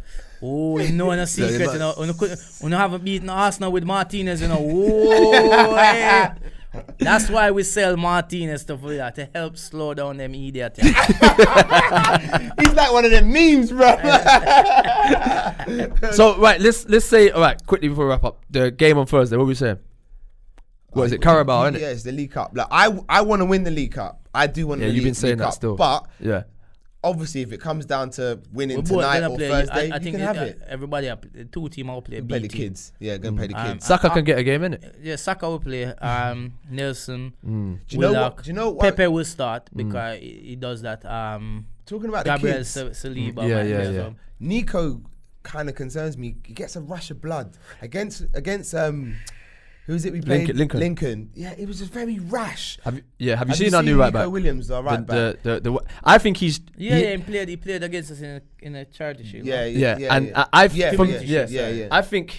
You know no secret, you know. You haven't beaten Arsenal with Martinez, you know. Hey. That's why we sell Martinez to Villa to help slow down them idiot. He's like one of them memes, bro. So right, let's say quickly before we wrap up the game on Thursday. What were we saying? What is it, Carabao? Isn't it? Yeah, it's the League Cup. Like I want to win the League Cup. I do want. Yeah, the you've been League saying that Cup, still. But Yeah. obviously, if it comes down to winning We're both tonight gonna or play. Thursday, I you think can have it. everybody, two team will play. Play B the team. kids. Yeah, gonna play the kids. Saka can get a game, innit? Yeah, Saka will play. Nelson, Do you know Willock, what? Do you know what? Pepe will start because he does that. Talking about Gabriel the kids, Saliba. Yeah, man, yeah, so- yeah. Nico kind of concerns me. He gets a rush of blood against Who's it we played? Lincoln. Yeah, it was just very rash. Have you seen our new right back? Williams, the right back. I think he's he played against us in a charity shield. I think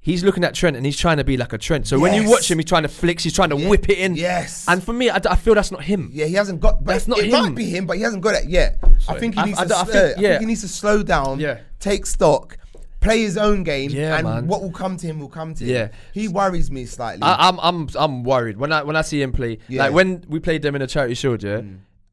he's looking at Trent and he's trying to be like a Trent. So when you watch him, he's trying to flicks, he's trying to whip it in. Yes. And for me, I feel that's not him. Yeah, he hasn't got. But That's not it him. might be him, but he hasn't got it yet. I think he needs he needs to slow down, take stock, play his own game, and what will come to him will come to him. Yeah. He worries me slightly. I'm worried when I see him play. Like when we played them in a charity shield,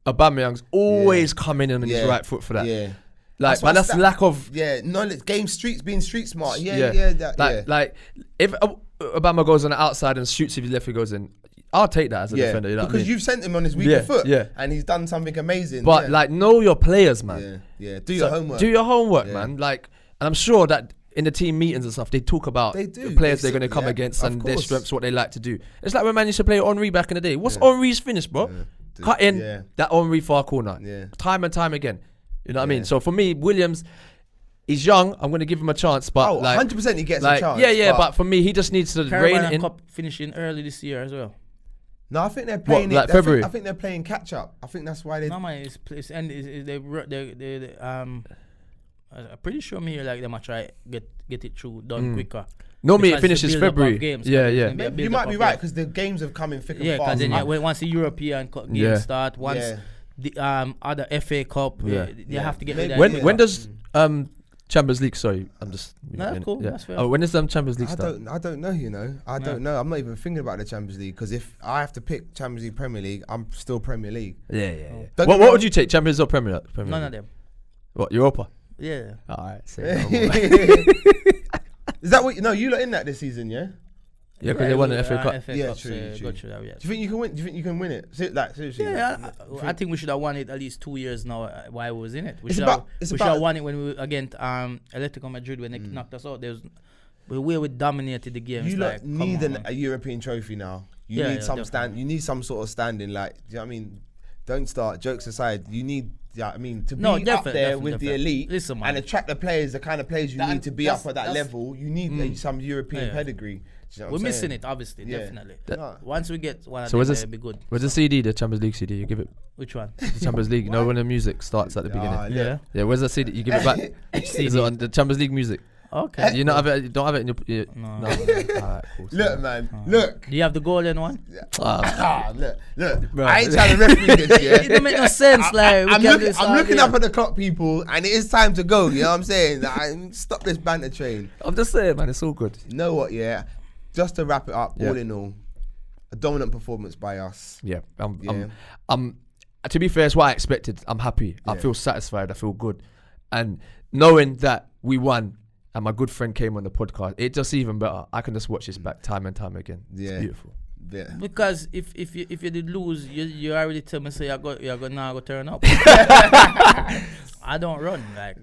Aubameyang's always coming in on his right foot for that. Yeah. Like, but that's lack of knowledge, being street smart. Like if Obama goes on the outside and shoots if his left foot goes in, I'll take that as a defender. You know because you've sent him on his weaker foot, and he's done something amazing. But like, know your players, man. Do your homework. Do your homework, man. Like, and I'm sure that in the team meetings and stuff, they talk about the players they're going to come against and their strengths, what they like to do. It's like when man used to play Henry back in the day. What's Henry's finish, bro? Cut in that Henry far corner, time and time again. You know what I mean? So for me, Williams, he's young. I'm going to give him a chance, but 100% he gets a chance. But for me, he just needs to rein in. Cup finishing early this year as well. No, I think they're playing February. I think they're playing catch up. I think that's why they. No man, I'm pretty sure me like they might try get it through done quicker. Normally it finishes February. You might be right because the games have come in thick and fast. Yeah, because then once the European games start, once the other FA Cup, they have to get ready. When does Champions League? Sorry, I'm just. No, that's cool. That's fair. Oh, when does Champions League start? I don't know. You know, I don't know. I'm not even thinking about the Champions League because if I have to pick Champions League, Premier League, I'm still Premier League. Yeah. What would you take, Champions or Premier League? None of them. What, Europa? Yeah. All right. Is that what? No, you lot in that this season, yeah? Yeah, because they won the FA Cup. Yeah, true. Do you think you can win? Do you think you can win it? Seriously? Yeah, I think we should have won it at least 2 years now. While we was in it, we should have won it when we were against Atletico Madrid when they knocked us out. We dominated the game. You need a European trophy now. You need some stand. You need some sort of standing. Like, do you know what I mean? Don't start. Jokes aside, you need. Yeah, I mean, to be up there with the elite and attract the players, the kind of players you need to be up at that level, you need some European pedigree. You know we're missing it, obviously, definitely. Once we get one of them, it'll be good. Where's the CD, the Champions League CD? You give it. Which one? The Champions League. You know when the music starts at the beginning. Yeah. Where's the CD? You give it back. Is it on the Champions League music? Okay. You don't have it in your. No. All right, cool. Look, man. Look. Do you have the golden one? Look. Bro. I ain't trying to referee this, yeah? It don't make no sense. Like I'm looking up at the clock, people, and it is time to go. You know what I'm saying? Stop this banter train. I'm just saying, man. It's all good. You know what? Yeah. Just to wrap it up, all in all, a dominant performance by us. Yeah. To be fair, it's what I expected. I'm happy. I feel satisfied. I feel good, and knowing that we won. And my good friend came on the podcast. It's just even better. I can just watch this back time and time again. Yeah. It's beautiful. Yeah. Because if you did lose, you already tell me you're going now go turn up. I don't run like.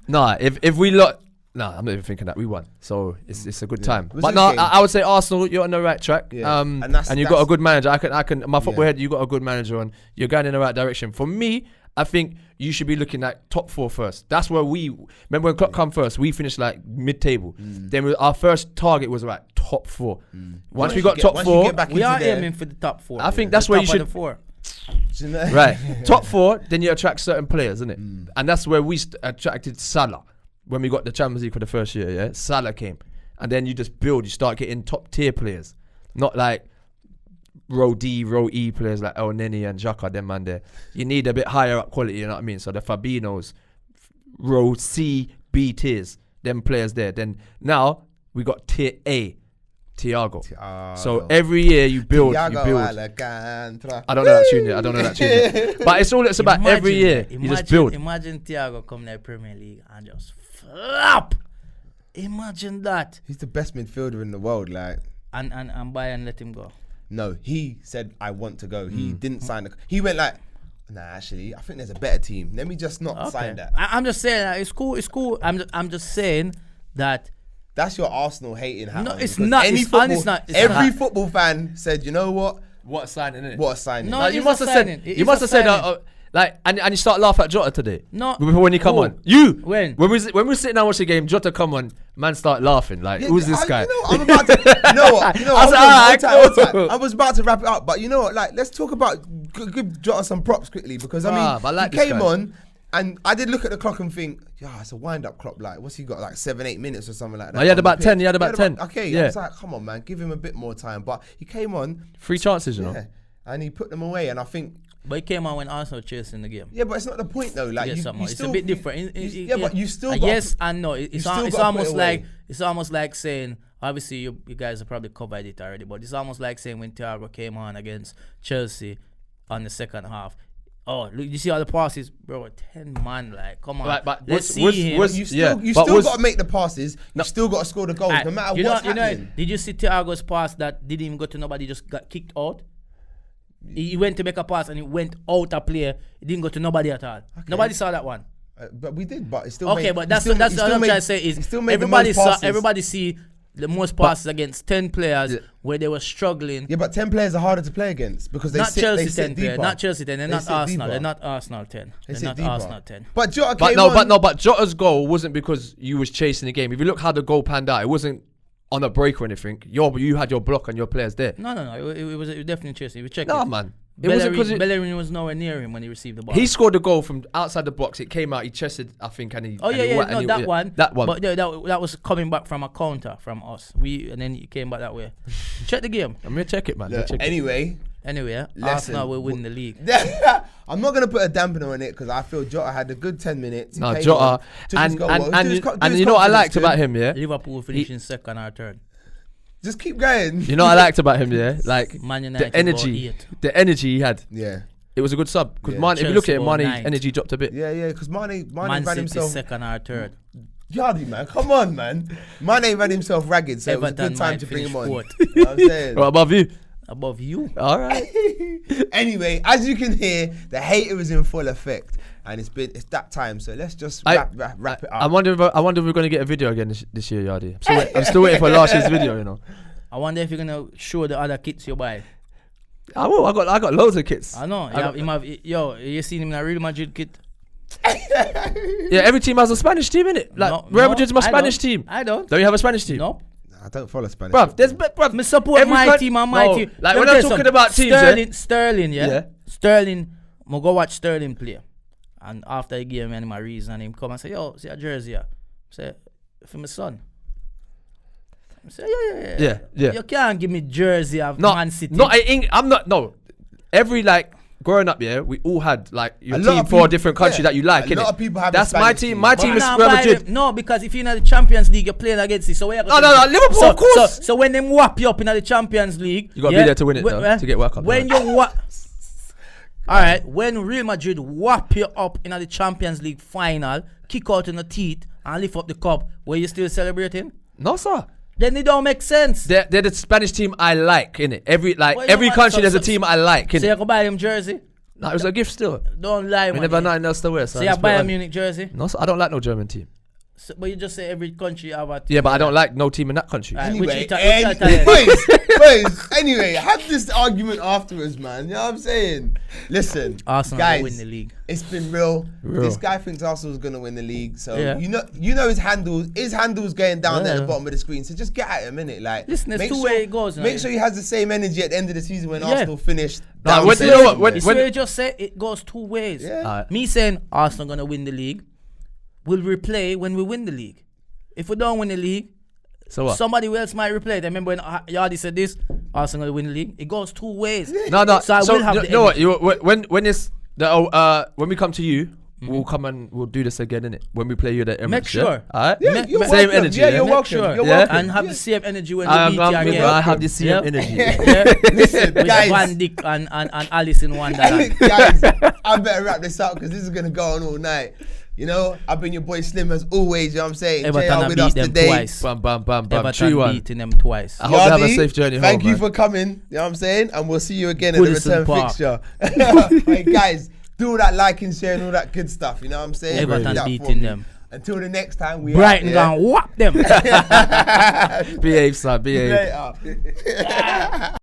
Nah, if we lot. Nah, I'm not even thinking that we won. So it's a good time. But no, I would say Arsenal, you're on the right track. Yeah. And you got a good manager. I can. My football head, you got a good manager, and you're going in the right direction. For me, I think you should be looking at top 4 first. That's where remember when Klopp come first, we finished like mid-table. Then our first target was like top 4. Once we got top 4, we are aiming for the top 4. I think that's where you should. Right, top 4. Then you attract certain players, isn't it? And that's where we attracted Salah when we got the Champions League for the first year. Yeah, Salah came, and then you just build. You start getting top tier players, not like row D, row E players like El Neni and Xhaka, them man there. You need a bit higher up quality, you know what I mean? So the Fabinos, row C, B tiers, them players there. Then now we got tier A, Thiago. So every year you build. I don't know that tune yet. But it's about every year. You just build. Imagine Thiago come to the Premier League and just flop. Imagine that. He's the best midfielder in the world, like. And Bayern let him go. No, he said, I want to go. He didn't sign he went like, nah, actually, I think there's a better team. Let me just not sign that. I'm just saying, it's cool. I'm just saying that. That's your Arsenal hating hat. No, it's not. Every football fan said, you know what? What a signing, innit? What a signing. No, you must have said. You must have said, and you start laughing at Jota today. No. Before when he come on. You. When? When we sit down and watch the game, Jota come on. man started laughing. Like, who's this guy? I'm about to. You know what? I was like, alright, cool. I was about to wrap it up, but you know what? Like, let's talk about give Jota some props quickly because I mean, but I like he this came guy. on. And I did look at the clock and think, yeah, it's a wind-up clock. Like, what's he got? Like 7-8 minutes or something like that. He had on about the 10. pitch. He had about 10. Okay, Yeah. I was like, come on, man, give him a bit more time. But he came on. 3 chances, you know. Yeah, and he put them away. And I think, But he came on when Arsenal chasing the game. yeah, but it's not the point though. Like, Yeah, you it's still, a bit different. yeah, but you still. Got yes and no. It's still it's gotta almost put it away. like saying. Obviously, you guys have probably covered it already, but it's almost like saying when Thiago came on against Chelsea on the second half. Oh, look, you see all the passes, bro. 10 man, like, come on. Like, but let's see him. you still got to make the passes. You still got to score the goals, no matter what's happening. Did you see Thiago's pass that didn't even go to nobody, just got kicked out? He went to make a pass and he went out a player. It didn't go to nobody at all. Nobody saw that one. But we did, but it's still Okay, made, but that's what I'm trying to say is everybody see the most passes against 10 players where they were struggling. Yeah, but 10 players are harder to play against because they Not sit, Chelsea they sit 10 players, deeper. not Chelsea 10. They're They not sit Arsenal. deeper. They're not Arsenal 10. They They're sit not deeper. Arsenal 10. But Jota But came no, on. but Jota's goal wasn't because you was chasing the game. If you look how the goal panned out, it wasn't on a break or anything. You had your block and your players there. No. It was definitely Chelsea. We checked Nah, it. man. It wasn't because Bellerin was nowhere near him when he received the ball. he scored the goal from outside the box. It came out. He chested, I think, and he. Oh and yeah, he yeah, wa- and no, he- that yeah, one. That one. But that was coming back from a counter from us. And then he came back that way. Check the game. I'm gonna check it, man. Look, anyway, Anyway, Listen, Arsenal will win the league. I'm not gonna put a dampener on it because I feel Jota had a good 10 minutes. He No, came Jota, on, took his goal well. and Do you his know what I confidence liked good. about him, yeah. Liverpool finishing second or third. Just keep going. You know what I liked about him, yeah. Like Man United the energy, got 8. the energy he had. Yeah, It was a good sub because Yeah. Mane. If you look at it, Chelsea Mane's 9. energy dropped a bit. yeah, because Mane Man ran City himself. second or third. Yardie, man, come on, man. Mane ran himself ragged, so it was a Everton good time might to bring him finish on. fourth. You know what I'm saying? Right above you. Above you. All right. Anyway, as you can hear, the hater is in full effect, and it's that time. So let's just wrap it up. I wonder if we're gonna get a video again this year, Yardie. I'm still waiting for last year's video. You know. I wonder if you're gonna show the other kits you buy. I will. I got loads of kits. I know. You seen him in a Real Madrid kit? Yeah, every team has a Spanish team in it. Like Real Madrid's my I Spanish don't. team. I don't. Don't you have a Spanish team? No. I don't follow Spanish. Bruv, bruv. Me support every my team and my no, team. Like Let when me I'm tell you talking something. about teams, Sterling, yeah. Yeah. Sterling, I'm go watch Sterling play. And after he gave me my reason, him come and say, yo, see a jersey here. I say, for my son. I say, yeah. You can't give me jersey of Man City. I'm not. No, every like growing up, yeah, we all had like your A lot team of for a people- different country yeah, that you like. a lot innit? of people have a That's my Spanish team. team. My But team is Nah, Real buy Madrid. them. No, because if you're in the Champions League, you're playing against it. So where you No, Liverpool, so, of course. So when them whap you up in the Champions League, You gotta be there to win it, though, to get World Cup, When right? you whap, all right, when Real Madrid whap you up in the Champions League final, kick out in the teeth and lift up the cup, were you still celebrating? No, sir. Then it don't make sense. They're the Spanish team I like, innit? Every Well, you every know what? country, there's a So- team I like, So you innit? can buy them jersey. No, it was a gift still. Don't lie, We man. never nothing else to wear. So, So I you just buy put a on. Munich jersey. No, sir, I don't like no German team. So, but you just say every country have a team. Yeah, but I don't like no team in that country. Right. Anyway, Which Italian? boys, anyway, have this argument afterwards, man. You know what I'm saying? Listen, Arsenal guys, will win the league. it's been real. Real. This guy thinks Arsenal's gonna win the league, so Yeah. you know his handle's going down there at the Yeah. bottom of the screen. So just get at him, innit? Like, Listen, there's make two way it goes, Make man. sure he has the same energy at the end of the season when Yeah. Arsenal finished. No, down when- to you know what, seven. when- It's where you just say it goes two ways. Yeah. Alright. Me saying Arsenal gonna win the league will replay when we win the league. If we don't win the league, So what? somebody else might replay it. I remember when Yardie said this, Arsenal gonna win the league. It goes two ways. No. So I will have you the know what? energy. When it's when we come to you, we'll come and we'll do this again, innit? When we play you the Emirates. Make sure. All right. Yeah, you're Same welcome. energy. Yeah, you're Make welcome. sure. You're Yeah. welcome. And have Yeah. the same energy when we I beat you again. have the same Yep. energy. Yeah. Listen, With guys. Van Dijk and Alice in Wonderland. Guys, I better wrap this up because this is gonna go on all night. You know, I've been your boy Slim as always. You know what I'm saying? Everton JR have with beat us them today. twice. Bam, bam, bam, bam. Everton 3-1. beating them twice. I hope they have a Yardie, safe journey home, Thank you man. for coming. You know what I'm saying? And we'll see you again Goodison at the return Park. fixture. Hey, guys, do all that liking, sharing, all that good stuff. You know what I'm saying? Everton Do that for beating me. them. Until the next time, we Brighton out, gonna whop them. yeah? Behave, son. Behave. Later.